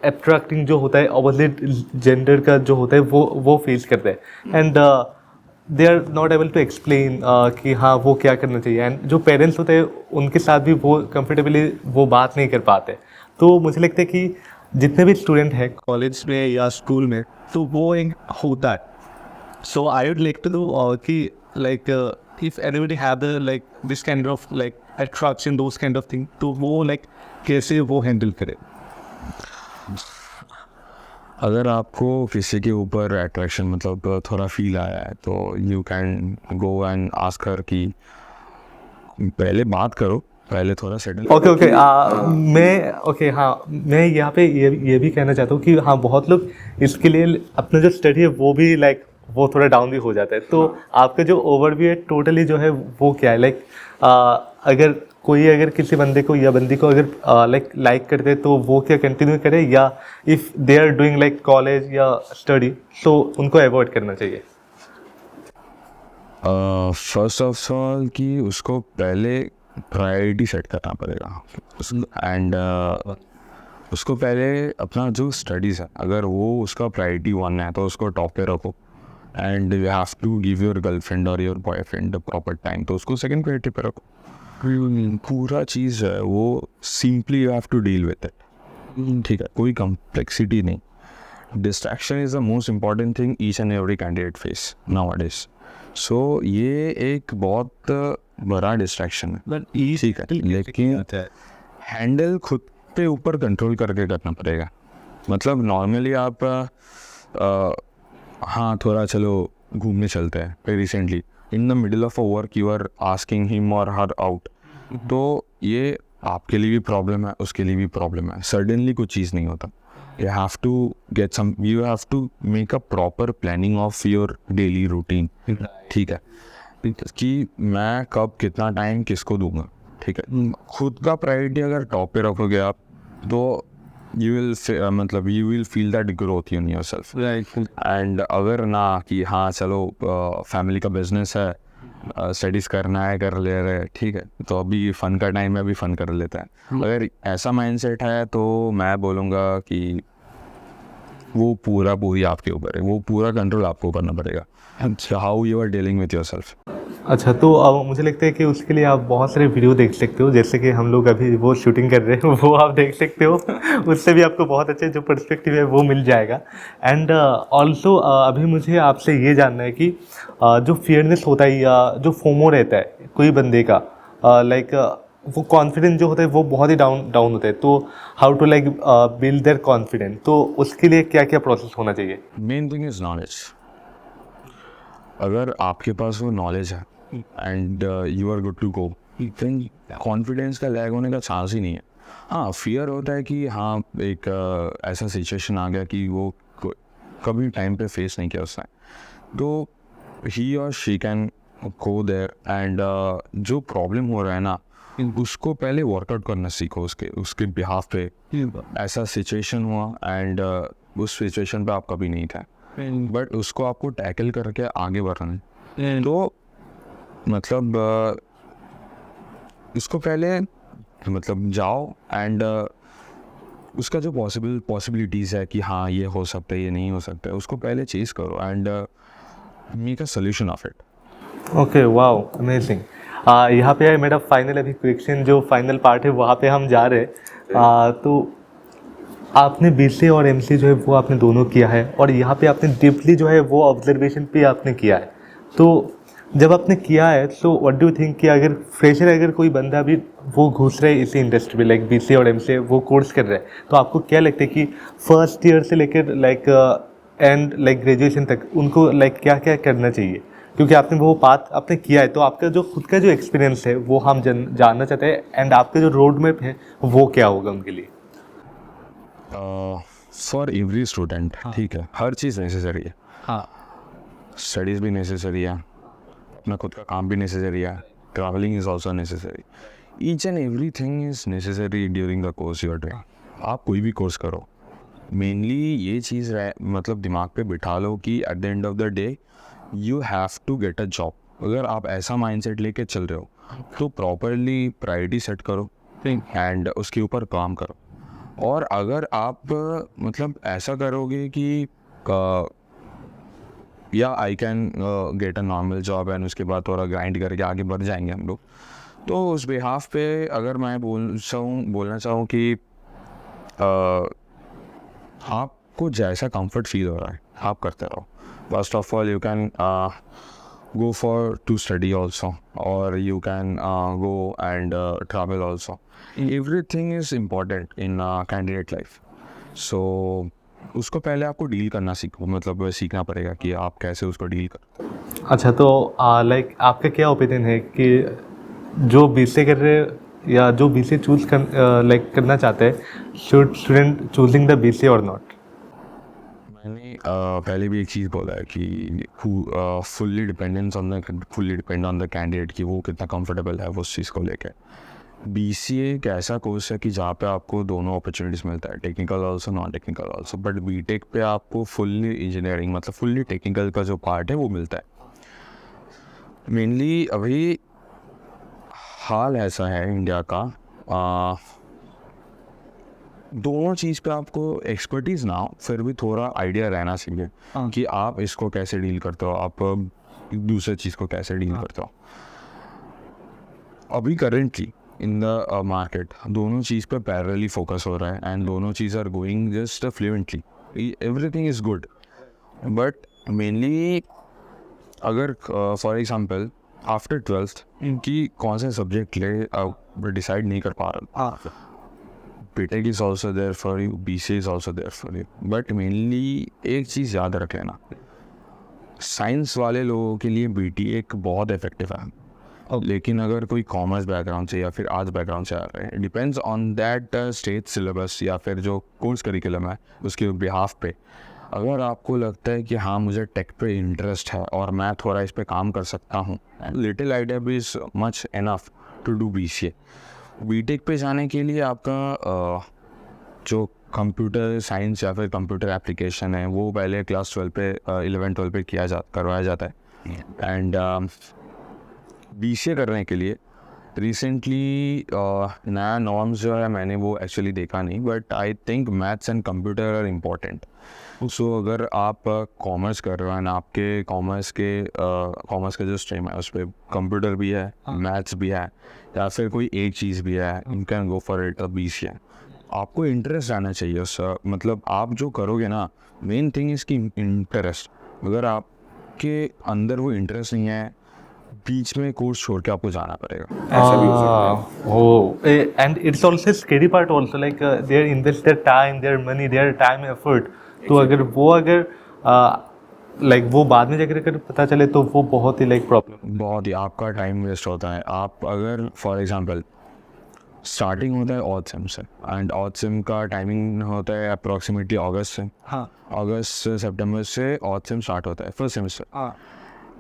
अट्रैक्टिंग जो होता है ऑपोजिट जेंडर का जो होता है वो फेस करते हैं, and they are not able to explain कि हाँ वो क्या करना चाहिए। एंड जो पेरेंट्स होते हैं उनके साथ भी वो कंफर्टेबली वो बात नहीं कर पाते। तो मुझे लगता है कि जितने भी स्टूडेंट हैं कॉलेज में या स्कूल में, तो वो एक होता है। So I would like to know कि like if anybody have the like this kind of like attraction those kind of thing, तो वो लाइक कैसे वो हैंडल करे। अगर आपको किसी के ऊपर अट्रैक्शन मतलब थोड़ा फील आया है तो you can go and ask her कि पहले बात करो, पहले थोड़ा सेटल। ओके, मैं यहाँ पे ये भी कहना चाहता हूँ कि हाँ बहुत लोग इसके लिए अपना जो स्टडी है वो भी लाइक वो थोड़ा डाउन भी हो जाता है। तो आपका जो ओवरव्यू है टोटली जो है वो क्या है, लाइक अगर कोई अगर किसी बंदे को या बंदी को अगर लाइक करते तो वो क्या कंटिन्यू करे, या if they are doing like college या स्टडी तो उनको अवॉइड करना चाहिए? फर्स्ट ऑफ ऑल कि उसको पहले प्रायोरिटी सेट करना पड़ेगा एंड उसको पहले अपना जो स्टडीज़ है अगर वो उसका प्रायोरिटी 1 है तो उसको टॉप पे रखो and you have to give your girlfriend और योर बॉयफ्रेंड प्रॉपर टाइम तो उसको सेकंड प्रायोरिटी पे रखो। पूरा चीज़ है वो simply you have to deal with it, ठीक है, कोई कॉम्प्लेक्सिटी नहीं। Distraction is the most important thing each and every candidate face nowadays. So ये एक बहुत बड़ा डिस्ट्रैक्शन है, ठीक है, लेकिन हैंडल खुद पे ऊपर कंट्रोल करके करना पड़ेगा। मतलब नॉर्मली आप हाँ थोड़ा चलो घूमने चलते हैं, फिर recently in the middle of a work you are asking him और हर आउट, तो ये आपके लिए भी प्रॉब्लम है, उसके लिए भी प्रॉब्लम है। सडनली कुछ चीज़ नहीं होता, you have to get some, you have to make a proper planning of your daily routine, ठीक है, कि मैं कब कितना टाइम किसको दूंगा, ठीक है। खुद का प्रायोरिटी अगर टॉप पे रखोगे आप तो you will मतलब you will feel that growth in yourself, and अगर ना कि हाँ चलो फैमिली का बिजनेस है, स्टडीज़ करना है कर ले रहे, ठीक है, तो अभी फ़न का टाइम है अभी फ़न कर लेता है। अगर ऐसा माइंडसेट है तो मैं बोलूँगा कि वो पूरी आपके ऊपर है, वो पूरा कंट्रोल आपको करना पड़ेगा, how you are dealing with yourself. अच्छा, तो अब मुझे लगता है कि उसके लिए आप बहुत सारे वीडियो देख सकते हो, जैसे कि हम लोग अभी वो शूटिंग कर रहे हैं वो आप देख सकते हो उससे भी आपको बहुत अच्छे जो पर्सपेक्टिव है वो मिल जाएगा। एंड ऑल्सो अभी मुझे आपसे ये जानना है कि जो फियरनेस होता है या जो फोमो रहता है कोई बंदे का, लाइक वो कॉन्फिडेंस जो होता है वो बहुत ही डाउन होता है, तो how to like build their confidence, तो उसके लिए क्या क्या प्रोसेस होना चाहिए? Main thing is knowledge. अगर आपके पास वो नॉलेज है and you are good to go, then confidence का लैग होने का चांस ही नहीं है। हाँ, फियर होता है कि हाँ एक ऐसा सिचुएशन आ गया कि वो कभी टाइम पे फेस नहीं किया उसने, तो ही और she can go there and जो प्रॉब्लम हो रहा है ना उसको पहले वर्कआउट करना सीखो, उसके बिहाफ पे ऐसा सिचुएशन हुआ एंड उस सिचुएशन पे आप कभी नहीं थे, बट उसको आपको टैकल करके आगे बढ़ना है। तो मतलब इसको पहले मतलब जाओ एंड उसका जो पॉसिबिलिटीज़ है कि हाँ ये हो सकता है ये नहीं हो सकता है, उसको पहले चेस करो and make a solution of it. Okay, wow, amazing. यहाँ पे मेरा फाइनल अभी क्वेश्चन जो फाइनल पार्ट है वहाँ पे हम जा रहे हैं। तो आपने बीसीए और एमसीए जो है वो आपने दोनों किया है, और यहाँ पे आपने डीपली जो है वो ऑब्जर्वेशन पे आपने किया है। तो जब आपने किया है तो व्हाट डू यू थिंक कि अगर फ्रेशर अगर कोई बंदा भी वो घुस रहे इसी इंडस्ट्री में, लाइक बीसीए और एमसीए वो कोर्स कर रहे हैं, तो आपको क्या लगता है कि फर्स्ट ईयर से लेकर लाइक एंड लाइक ग्रेजुएशन तक उनको लाइक क्या क्या करना चाहिए? क्योंकि आपने वो पाथ आपने किया है, तो आपका जो खुद का जो एक्सपीरियंस है वो हम जानना चाहते हैं, एंड आपका जो रोड मैप है वो क्या होगा उनके लिए? फॉर एवरी स्टूडेंट, ठीक है, हर चीज़ नेसेसरी है। हाँ, स्टडीज़ भी नेसेसरी है, अपना खुद का काम भी नेसेसरी है, travelling is also necessary, each and every thing is necessary during the course you are doing. आप कोई भी कोर्स करो, मेनली ये चीज़ मतलब दिमाग पे बिठा लो कि at the end of the day you have to get a job. अगर आप ऐसा माइंडसेट लेके चल रहे हो तो प्रॉपरली प्रायोरिटी सेट करो एंड उसके ऊपर काम करो। और अगर आप मतलब ऐसा करोगे कि या I can get a normal job and उसके बाद थोड़ा ग्राइंड करके आगे बढ़ जाएंगे हम लोग, तो उस बिहाफ पे अगर मैं बोलना चाहूँ कि आपको जैसा कंफर्ट फील हो रहा है आप करते रहो। First of all you can go to study also, or you can go and travel also. Everything is important in candidate life. So उसको पहले आपको डील करना सीखो, मतलब सीखना पड़ेगा कि आप कैसे उसको डील कर। अच्छा, तो लाइक आपका क्या ओपिनियन है कि जो बीसीए कर रहे हैं या जो बीसीए चूज करना चाहते हैं, should student choosing the BCA और नॉट? मैंने पहले भी एक चीज़ बोला है कि fully depend on the candidate कि वो कितना कंफर्टेबल है वो उस चीज़ को लेकर। BCA एक ऐसा कोर्स है कि जहाँ पे आपको दोनों अपॉर्चुनिटीज़ मिलता है, technical also non technical also, but BTech पे आपको फुल्ली इंजीनियरिंग मतलब फुल्ली टेक्निकल का जो पार्ट है वो मिलता है। मेनली अभी हाल ऐसा है इंडिया का, दोनों चीज़ पे आपको एक्सपर्टीज़ ना हो फिर भी थोड़ा आइडिया रहना चाहिए कि आप इसको कैसे डील करते हो, आप दूसरे चीज़ को कैसे डील करते हो। अभी करेंटली इन द मार्केट दोनों चीज़ पे पैरेलली फोकस हो रहा है एंड दोनों चीज़ are going just fluently, everything is good, but mainly अगर फॉर एग्जांपल आफ्टर 12th इनकी कौन से सब्जेक्ट ले डिसाइड नहीं कर पा रहा, BTech is also there for you, BCA is also there for you, but mainly एक चीज़ याद रख लेना, साइंस वाले लोगों के लिए BTech बहुत इफेक्टिव है, लेकिन अगर कोई कॉमर्स बैकग्राउंड से या फिर आर्ट्स बैकग्राउंड से आ रहे हैं, depends on that state syllabus या फिर जो कोर्स करिकुलम है उसके बिहाफ पे। अगर आपको लगता है कि हाँ मुझे टेक पे इंटरेस्ट है और मैं थोड़ा इस पे काम कर सकता हूँ, लिटिल आइडिया भी is much enough to do BCA। BTech पे जाने के लिए आपका जो कंप्यूटर साइंस या फिर कंप्यूटर एप्लीकेशन है वो पहले क्लास 12 पे 11-12 पे करवाया जाता है, एंड BCA करने के लिए रिसेंटली नया नॉर्म्स जो है मैंने वो एक्चुअली देखा नहीं, but I think maths and computer are important. So अगर आप कॉमर्स कर रहे हो एंड आपके कॉमर्स का जो स्ट्रीम है उस पर कंप्यूटर भी है, मैथ्स भी है, या फिर कोई एक चीज़ भी है, you can go for it BCA। आपको इंटरेस्ट आना चाहिए उस मतलब आप जो करोगे ना, मेन थिंग इसकी इंटरेस्ट। अगर आपके अंदर वो इंटरेस्ट नहीं है, बीच में कोर्स छोड़ के आपको जाना पड़ेगा, ऐसा भी हो सकता है। Oh, and it's also scary part also, like they invest their time, their money, their time, effort. तो अगर लाइक वो बाद में जाकर अगर पता चले तो वो बहुत ही लाइक प्रॉब्लम, बहुत ही आपका टाइम वेस्ट होता है। आप अगर फॉर एग्जांपल स्टार्टिंग होता है ऑड सेम से, एंड ऑड सेम का टाइमिंग होता है अप्रॉक्सीमेटली अगस्त से, अगस्त सितंबर से ऑड सेम स्टार्ट होता है फर्स्ट सेमेस्टर।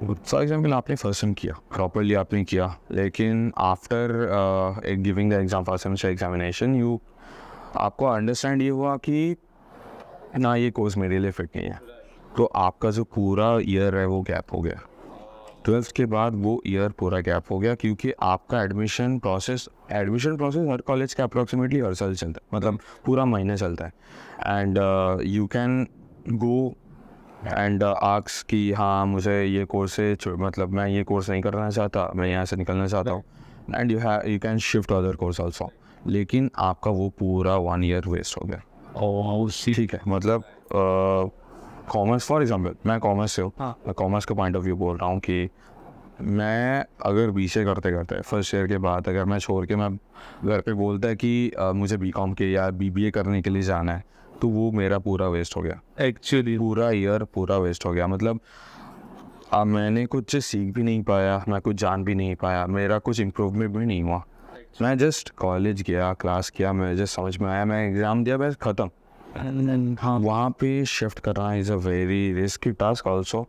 फॉर एग्जाम्पल आपने फर्स्ट सेम किया, प्रॉपरली आपने किया, लेकिन after giving the exam first semester examination आपको अंडरस्टैंड ये हुआ कि ना ये कोर्स मेरे लिए फिट नहीं है, तो आपका जो पूरा ईयर है वो गैप हो गया। 12th के बाद वो ईयर पूरा गैप हो गया, क्योंकि आपका एडमिशन प्रोसेस हर कॉलेज का अप्रॉक्सीमेटली हर साल चलता है, मतलब पूरा महीने चलता है, and you can go and arcs कि हाँ मुझे ये कोर्स से मतलब मैं ये कोर्स नहीं करना चाहता, मैं यहाँ से निकलना चाहता हूँ, and you can shift other course also, लेकिन आपका वो पूरा 1 ईयर वेस्ट हो गया। ठीक है, मतलब कॉमर्स फॉर एग्जांपल, मैं कॉमर्स से हूँ, मैं कॉमर्स का पॉइंट ऑफ व्यू बोल रहा हूँ कि मैं अगर BCA करते करते फर्स्ट ईयर के बाद अगर मैं छोड़ के मैं घर पे बोलता है कि मुझे BCom के या BBA करने के लिए जाना है, तो वो मेरा पूरा वेस्ट हो गया, एक्चुअली पूरा ईयर पूरा वेस्ट हो गया। मतलब मैंने कुछ सीख भी नहीं पाया, मैं कुछ जान भी नहीं पाया, मेरा कुछ इम्प्रूवमेंट भी नहीं हुआ। मैं जस्ट कॉलेज गया, क्लास किया, मुझे समझ में आया, मैं एग्ज़ाम दिया, बस ख़त्म। हाँ, वहाँ पे शिफ्ट करना is a very risky task also,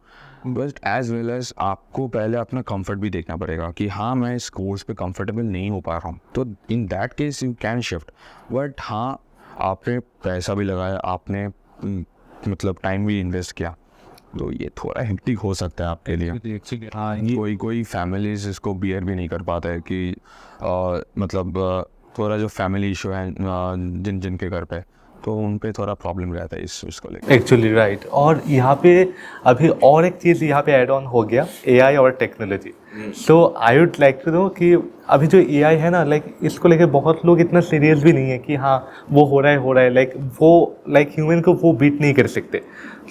but as well as आपको पहले अपना कंफर्ट भी देखना पड़ेगा कि हाँ मैं इस कोर्स पे कंफर्टेबल नहीं हो पा रहा हूँ, तो इन that case you can shift. But हाँ, आपने पैसा भी लगाया, आपने मतलब टाइम भी इन्वेस्ट किया, तो ये थोड़ा हेक्टिक हो सकता है आपके लिए। हाँ, कोई फैमिलीज इसको बियर भी नहीं कर पाता है कि मतलब थोड़ा जो फैमिली इशू है जिनके घर पे, तो उन पे थोड़ा प्रॉब्लम रहता है इसको लेकर। Actually right. और यहाँ पे अभी और एक चीज़ यहाँ पे ऐड ऑन हो गया, AI और technology. So I would like to know कि अभी जो AI है ना, लाइक इसको लेके बहुत लोग इतना सीरियस भी नहीं है कि हाँ वो हो रहा है, लाइक ह्यूमन को वो बीट नहीं कर सकते।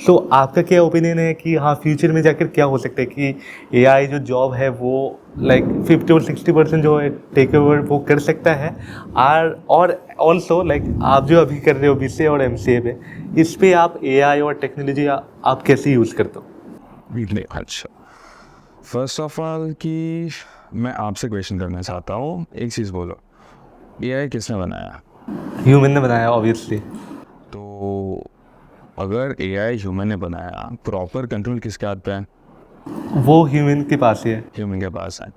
सो आपका क्या ओपिनियन है कि हाँ फ्यूचर में जाकर क्या हो सकता है कि AI जो जॉब है वो लाइक 50 और 60% जो है टेक ओवर वो कर सकता है, और ऑल्सो लाइक आप जो अभी कर रहे हो BCA और MCA पे, इस पे आप AI और टेक्नोलॉजी आप कैसे यूज़ करते हो? अच्छा, फर्स्ट ऑफ ऑल कि मैं आपसे क्वेश्चन करना चाहता हूँ, एक चीज़ बोलो, AI किसने बनाया? ह्यूमन ने बनाया ऑब्वियसली। तो अगर एआई ह्यूमन ने बनाया, प्रॉपर कंट्रोल किसके हाथ पे है? वो ह्यूमन के पास ही है। ह्यूमन के पास है।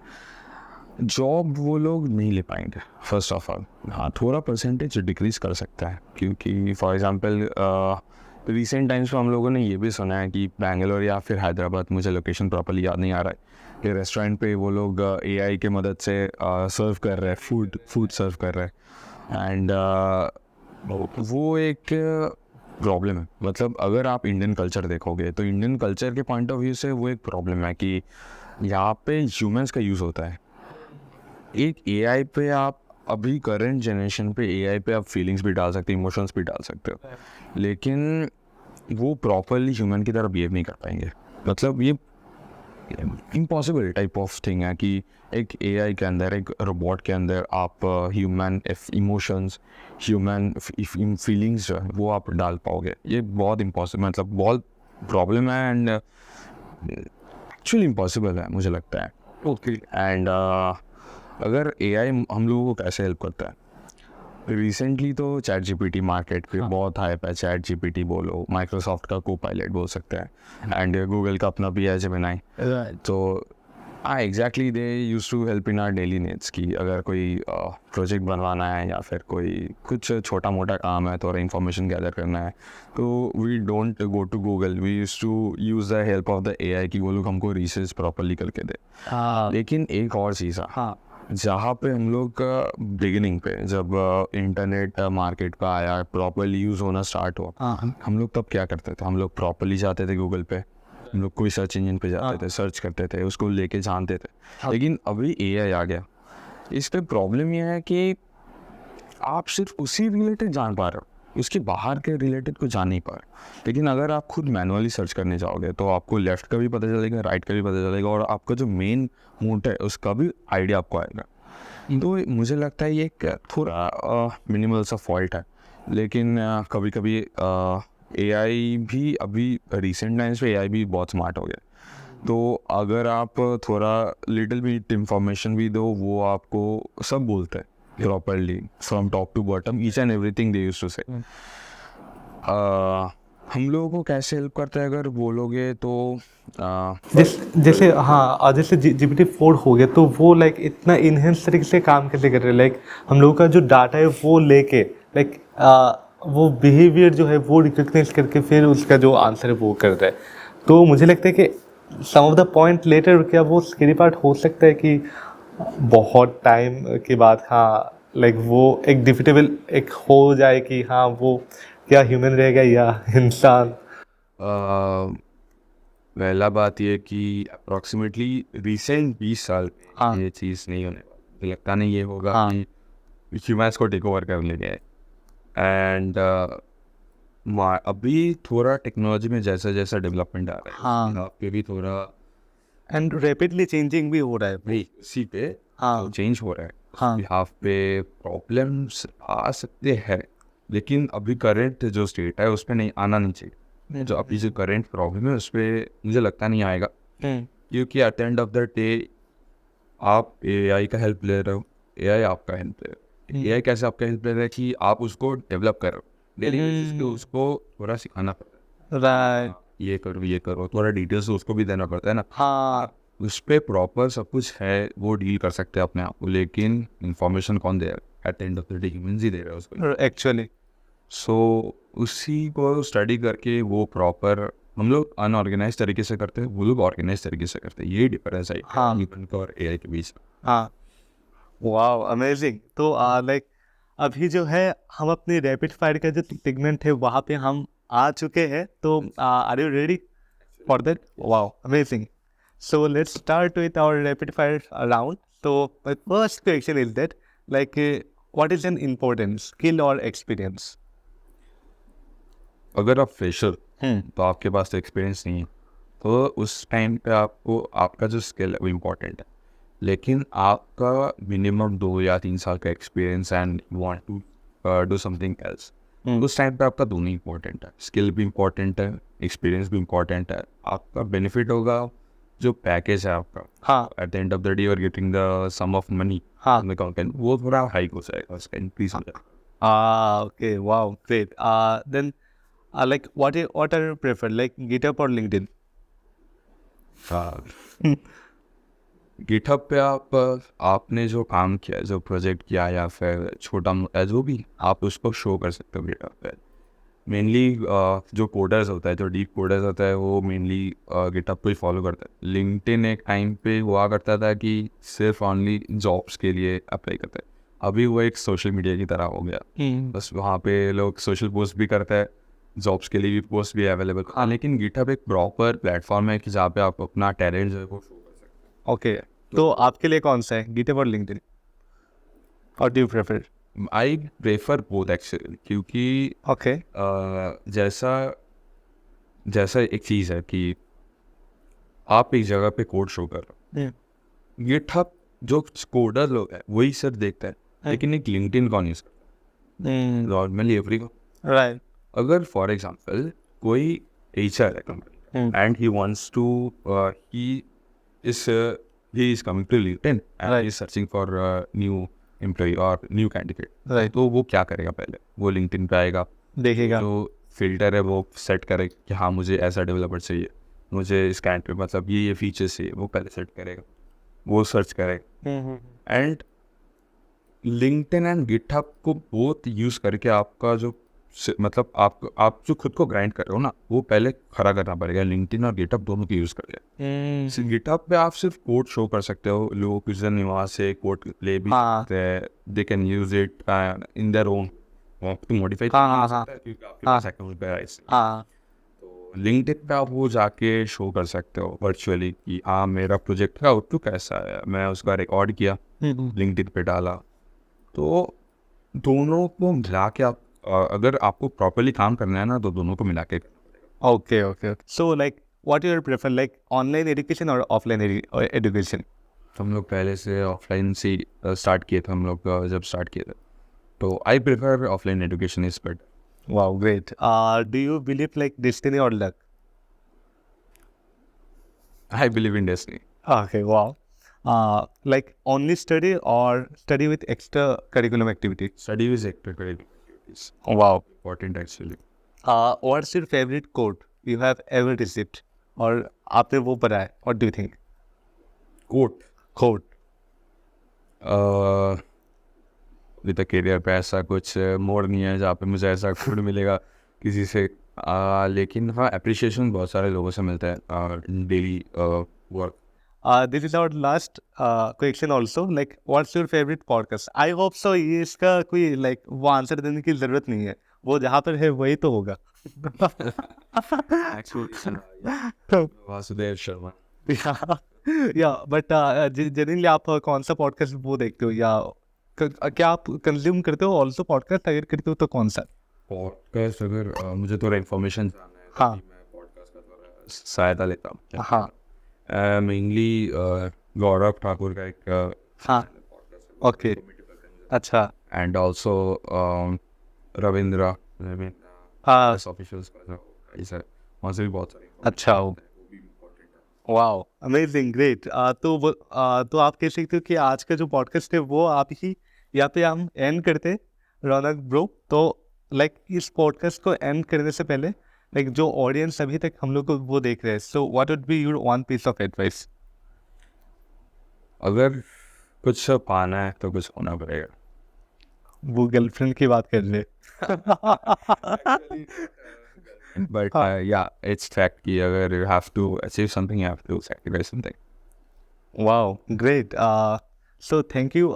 जॉब वो लोग नहीं ले पाएंगे फर्स्ट ऑफ ऑल। हाँ, थोड़ा परसेंटेज डिक्रीज कर सकता है, क्योंकि फॉर एग्जांपल रिसेंट टाइम्स में हम लोगों ने ये भी सुना है कि बैंगलोर या फिर हैदराबाद, मुझे लोकेशन प्रॉपर्ली याद नहीं आ रहा है, कि रेस्टोरेंट पे वो लोग एआई के मदद से सर्व कर रहे हैं, फूड सर्व कर रहे हैं। एंड वो एक प्रॉब्लम है। मतलब अगर आप इंडियन कल्चर देखोगे तो इंडियन कल्चर के पॉइंट ऑफ व्यू से वो एक प्रॉब्लम है कि यहाँ पे ह्यूमंस का यूज़ होता है। एक एआई पे आप अभी करंट जनरेशन पे एआई पे आप फीलिंग्स भी डाल सकते हो, इमोशंस भी डाल सकते हो, लेकिन वो प्रॉपरली ह्यूमन की तरह बिहेव नहीं कर पाएंगे। मतलब ये इम्पॉसिबल टाइप ऑफ थिंग है कि एक एआई के अंदर, एक रोबोट के अंदर आप ह्यूमन इमोशंस, ह्यूमन फीलिंग्स जो है वो आप डाल पाओगे। ये बहुत इम्पॉसिबल, मतलब बहुत प्रॉब्लम है एंड एक्चुअली इम्पॉसिबल है मुझे लगता है। ओके। एंड अगर एआई हम लोगों को कैसे हेल्प करता है, रिसेंटली तो चैट जीपीटी मार्केट पे बहुत हाइप है। चैट जीपीटी बोलो, माइक्रोसॉफ्ट का को पायलट बोल सकते हैं, एंड गूगल का अपना भी है जेमिनाई। तो हाँ, exactly they use to help in our daily needs कि अगर कोई प्रोजेक्ट बनवाना है या फिर कोई कुछ छोटा मोटा काम है, थोड़ा इन्फॉर्मेशन गैदर करना है, तो we don't go to Google, we use to use the help of the AI कि वो लोग हमको रिसर्च प्रॉपरली करके दे। लेकिन एक और चीज़ है, जहाँ पे हम लोग बिगिनिंग पे जब इंटरनेट मार्केट पे आया, प्रॉपरली यूज़ होना स्टार्ट हुआ, हम लोग तब क्या करते थे? हम लोग प्रॉपरली जाते थे गूगल पे, हम लोग कोई सर्च इंजन पे जाते थे, सर्च करते थे, उसको लेके जानते थे। लेकिन अभी एआई आ गया, इस पे प्रॉब्लम यह है कि आप सिर्फ उसी रिलेटेड जान पा रहे हो, उसके बाहर के रिलेटेड को जान नहीं पा रहे। लेकिन अगर आप खुद मैनुअली सर्च करने जाओगे तो आपको लेफ्ट का भी पता चलेगा, राइट का भी पता चलेगा, और आपका जो मेन मोड है उसका भी आइडिया आपको आएगा। तो मुझे लगता है ये एक थोड़ा मिनिमल सा फॉल्ट है। लेकिन कभी कभी एआई भी, अभी रिसेंट टाइम्स पे एआई भी बहुत स्मार्ट हो गया, तो अगर आप थोड़ा लिटिल बिट इंफॉर्मेशन भी दो, वो आपको सब बोलते हैं properly from top to bottom, each and everything they used to say. हम लोगों को कैसे हेल्प करता है अगर बोलोगे तो जैसे हाँ, जैसे GPT-4 हो गया तो वो लाइक इतना इनहेंस तरीके से काम कैसे कर रहे हैं, लाइक हम लोगों का जो डाटा है वो लेके लाइक वो बिहेवियर जो है वो रिकग्नाइज करके फिर उसका जो आंसर है वो कर रहा है। तो मुझे लगता है कि सम ऑफ द पॉइंट लेटर क्या वो स्केरी पार्ट हो सकता है कि बहुत टाइम के बाद हाँ लाइक वो एक डिफिटेबल एक हो जाए कि हाँ वो क्या ह्यूमन रहेगा या इंसान। पहला बात ये कि अप्रॉक्सीमेटली रिसेंट 20 साल में ये चीज़ नहीं होने वाली, मुझे लगता नहीं ये होगा कि ह्यूमंस को टेक ओवर कर लेंगे। एंड अभी थोड़ा टेक्नोलॉजी में जैसा जैसा डेवलपमेंट आ रहा है, आपके भी थोड़ा एंड रैपिडली चेंजिंग भी हो रहा है भाई, इसी पे चेंज हो रहा है। हाँ। यहाँ पे प्रॉब्लम्स आ सकते हैं, लेकिन अभी करंट जो स्टेट है उस पर नहीं आना नहीं चाहिए। जो अभी जो करंट प्रॉब्लम है उस पर मुझे लगता नहीं आएगा, क्योंकि eight the end of the day आप एआई का हेल्प ले रहे हो, एआई आपका हेल्प ले रहे हो। एआई कैसे आपका हेल्प ले रहा है कि आप उसको डेवलप कर रहे हो डेली बेसिस पे, उसको थोड़ा सिखाना पड़ता है, राइट, ये करो, थोड़ा डिटेल्स उसको भी देना पड़ता है ना। हाँ उस पर प्रॉपर सब कुछ है, वो डील कर सकते हैं अपने आप को, लेकिन इन्फॉर्मेशन कौन दे रहा है? At the end of the day humans ही दे रहे हैं उसको। एक्चुअली। सो उसी को स्टडी करके वो प्रॉपर, हम लोग अनऑर्गेनाइज तरीके से करते हैं, वो लोग ऑर्गेनाइज तरीके से करते हैं। ये डिफरेंस है ह्यूमन का और एआई के बीच। हाँ, वाओ अमेजिंग। तो लाइक अभी जो है हम अपनी रैपिड फायर का जो सेगमेंट है वहाँ पे हम आ चुके हैं, तो are you ready for that? Wow amazing. So let's start with our rapid fire round. तो my first question is that like what is an important skill और एक्सपीरियंस? अगर आप फ्रेशर तो आपके पास तो एक्सपीरियंस नहीं है, तो उस टाइम पे आपको आपका जो स्किल है वो इम्पोर्टेंट है। लेकिन आपका मिनिमम 2 या 3 साल का experience and want to do something else, उस टाइम पे आपका दोनों इम्पोर्टेंट है। स्किल भी इम्पोर्टेंट है, एक्सपीरियंस भी इम्पोर्टेंट है। आपका बेनिफिट होगा जो पैकेज है आपका, हाँ at the end of the day you are getting the sum of money हाँ अकाउंट, वो थोड़ा हाइक हो जाएगा, उसका इंक्रीज हो जाएगा। Okay, wow great. Then like what are you prefer, like GitHub or LinkedIn? GitHub पे आपने जो काम किया, जो प्रोजेक्ट किया या फिर छोटा मोटा जो भी, आप उसको शो कर सकते हो गिटहब पे। मेनली जो कोडर्स होता है, जो डीप कोडर्स होता है, वो मेनली गिटहब को ही फॉलो करता है। लिंक्डइन एक टाइम पे हुआ करता था कि सिर्फ ओनली जॉब्स के लिए अप्लाई करता है। अभी वो एक सोशल मीडिया की तरह हो गया। बस वहाँ पे लोग सोशल पोस्ट भी करते हैं, जॉब्स के लिए भी पोस्ट भी अवेलेबल। हाँ, लेकिन गिटहब एक प्रॉपर प्लेटफॉर्म है कि जहाँ पे आप अपना टैलेंट जो है वो शो कर सकते हैं। ओके, तो आपके लिए कौन सा है, GitHub और LinkedIn? और do you prefer? I prefer both actually, क्योंकि ओके, जैसा जैसा एक चीज़ है कि आप एक जगह पे कोड शो कर रहे हो, गिटहब जो कोडर लोग हैं वही सिर्फ देखता है, लेकिन एक लिंक्डइन कौन यूज़ करता है? नॉर्मली एवरी को। राइट, अगर फॉर एग्जांपल कोई HR है company and he wants to he is coming to LinkedIn and Right. he is searching for a new employee or new candidate, right, तो वो क्या करेगा? पहले वो लिंक्डइन पे आएगा, देखेगा। जो फिल्टर है वो सेट करे कि हाँ मुझे ऐसा डेवलपर चाहिए, मुझे इस कैंड पे मतलब ये फीचर्स चाहिए, वो पहले सेट करेगा, वो सर्च करेगा। एंड लिंक्डइन एंड गिटहब को बोथ यूज़ करके आपका जो मतलब आप जो खुद को ग्राइंड कर रहे हो ना, वो पहले खड़ा करना पड़ेगा। लिंक्डइन और गिटहब दोनों को यूज़ करके गिटहब पे आप सिर्फ कोड शो कर सकते हो, लोग यूजर वहाँ से कोड ले भी हाँ। सकते हैं, they can use it in their own to modify. हाँ। तो लिंक्डइन पे आप वो जाके शो कर सकते हो वर्चुअली कि हाँ मेरा प्रोजेक्ट का आउटपुट कैसा है, मैं उसका रिकॉर्ड किया, लिंक्डइन पे डाला। तो दोनों को मिला के आप अगर आपको प्रॉपर्ली काम करना है ना, तो दोनों को मिला के okay, okay, so like what you prefer, like online education और ऑफलाइन एजुकेशन? हम लोग पहले से ऑफलाइन से स्टार्ट किए थे। हम लोग जब स्टार्ट किए थे, तो I prefer offline education is better. Wow, great. Do you believe like destiny और luck? I believe in destiny. Okay, wow. Like only study or study with extra curriculum activities? Study with extracurricular activities. Wow. Important actually. What's your favorite quote you have ever received? और आपने वो पढ़ा है? What do you think? Quote. Quote. With career पे ऐसा कुछ मोड़ नहीं है जहाँ पे मुझे ऐसा quote मिलेगा किसी से, लेकिन हाँ अप्रिशिएशन बहुत सारे लोगों से मिलता है daily work. This is our last question also. Like, what's your favorite podcast? I hope so. ये इसका कोई like वो आंसर देने की जरूरत नहीं है, वो जहाँ पर है वही तो होगा। वासुदेव शर्मा। या बट जनरली आप कौन सा पॉडकास्ट वो देखते हो, या क्या आप कंज्यूम करते हो ऑल्सो पॉडकास्ट? अगर करते हो तो कौन सा पॉडकास्ट? अगर मुझे थोड़ा इन्फॉर्मेशन जानना है, हाँ, मैं पॉडकास्ट का थोड़ा सहायता लेता हूँ। हाँ, मेनली गौरव ठाकुर का एक हाँ, ओके, अच्छा, एंड ऑल्सो रविंद्रा हाँ, ऑफिशियल्स का ऐसा वहाँ से भी बहुत सारे अच्छा, वाओ, अमेजिंग, ग्रेट। तो आप कह सकते हो कि आज का जो पॉडकास्ट है वो आप ही यहाँ पे हम एंड करते हैं, रौनक ब्रो। तो लाइक इस पॉडकास्ट को एंड करने से पहले लाइक जो ऑडियंस अभी तक हम लोग को वो देख रहे हैं, so what would be your one piece of advice? अगर कुछ पाना है तो कुछ होना पड़ेगा। वो गर्लफ्रेंड की बात कर रहे बट या इट्स फैक्ट कि अगर you have to achieve something, you have to sacrifice something. Wow, great. So thank you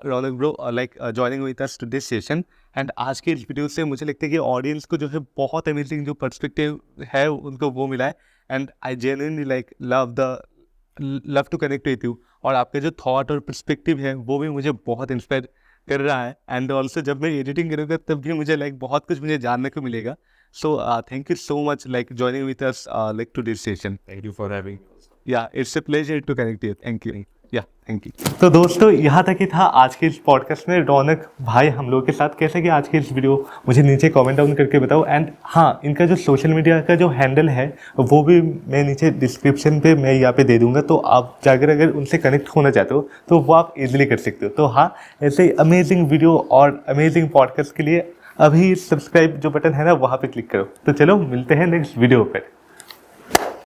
Raunak bro like joining with us to this session. And आज के इस वीडियो से मुझे लगता है कि ऑडियंस को जो है बहुत अमेजिंग जो पर्सपेक्टिव है उनको वो मिला है। And I genuinely like love to connect with you, और आपके जो थॉट और पर्सपेक्टिव है वो भी मुझे बहुत इंस्पायर कर रहा है। एंड ऑल्सो जब मैं एडिटिंग करूँगा तब भी मुझे लाइक बहुत कुछ मुझे जानने को मिलेगा। So thank you so much like joining with us like to this session. Thank you for having me. Yeah it's a pleasure to connect you. Thank you. Yeah thank you. तो दोस्तों यहाँ तक ही था आज के इस पॉडकास्ट में रौनक भाई हम लोग के साथ। कैसे कि आज की इस वीडियो मुझे नीचे कमेंट डाउन करके बताओ। एंड हाँ, इनका जो सोशल मीडिया का जो हैंडल है वो भी मैं नीचे डिस्क्रिप्शन पे मैं यहाँ पे दे दूंगा, तो आप जाकर अगर उनसे कनेक्ट होना चाहते हो तो वो आप इजीली कर सकते हो। तो हाँ, ऐसे अमेजिंग वीडियो और अमेजिंग पॉडकास्ट के लिए अभी सब्सक्राइब जो बटन है ना वहाँ पे क्लिक करो। तो चलो मिलते हैं नेक्स्ट वीडियो पर।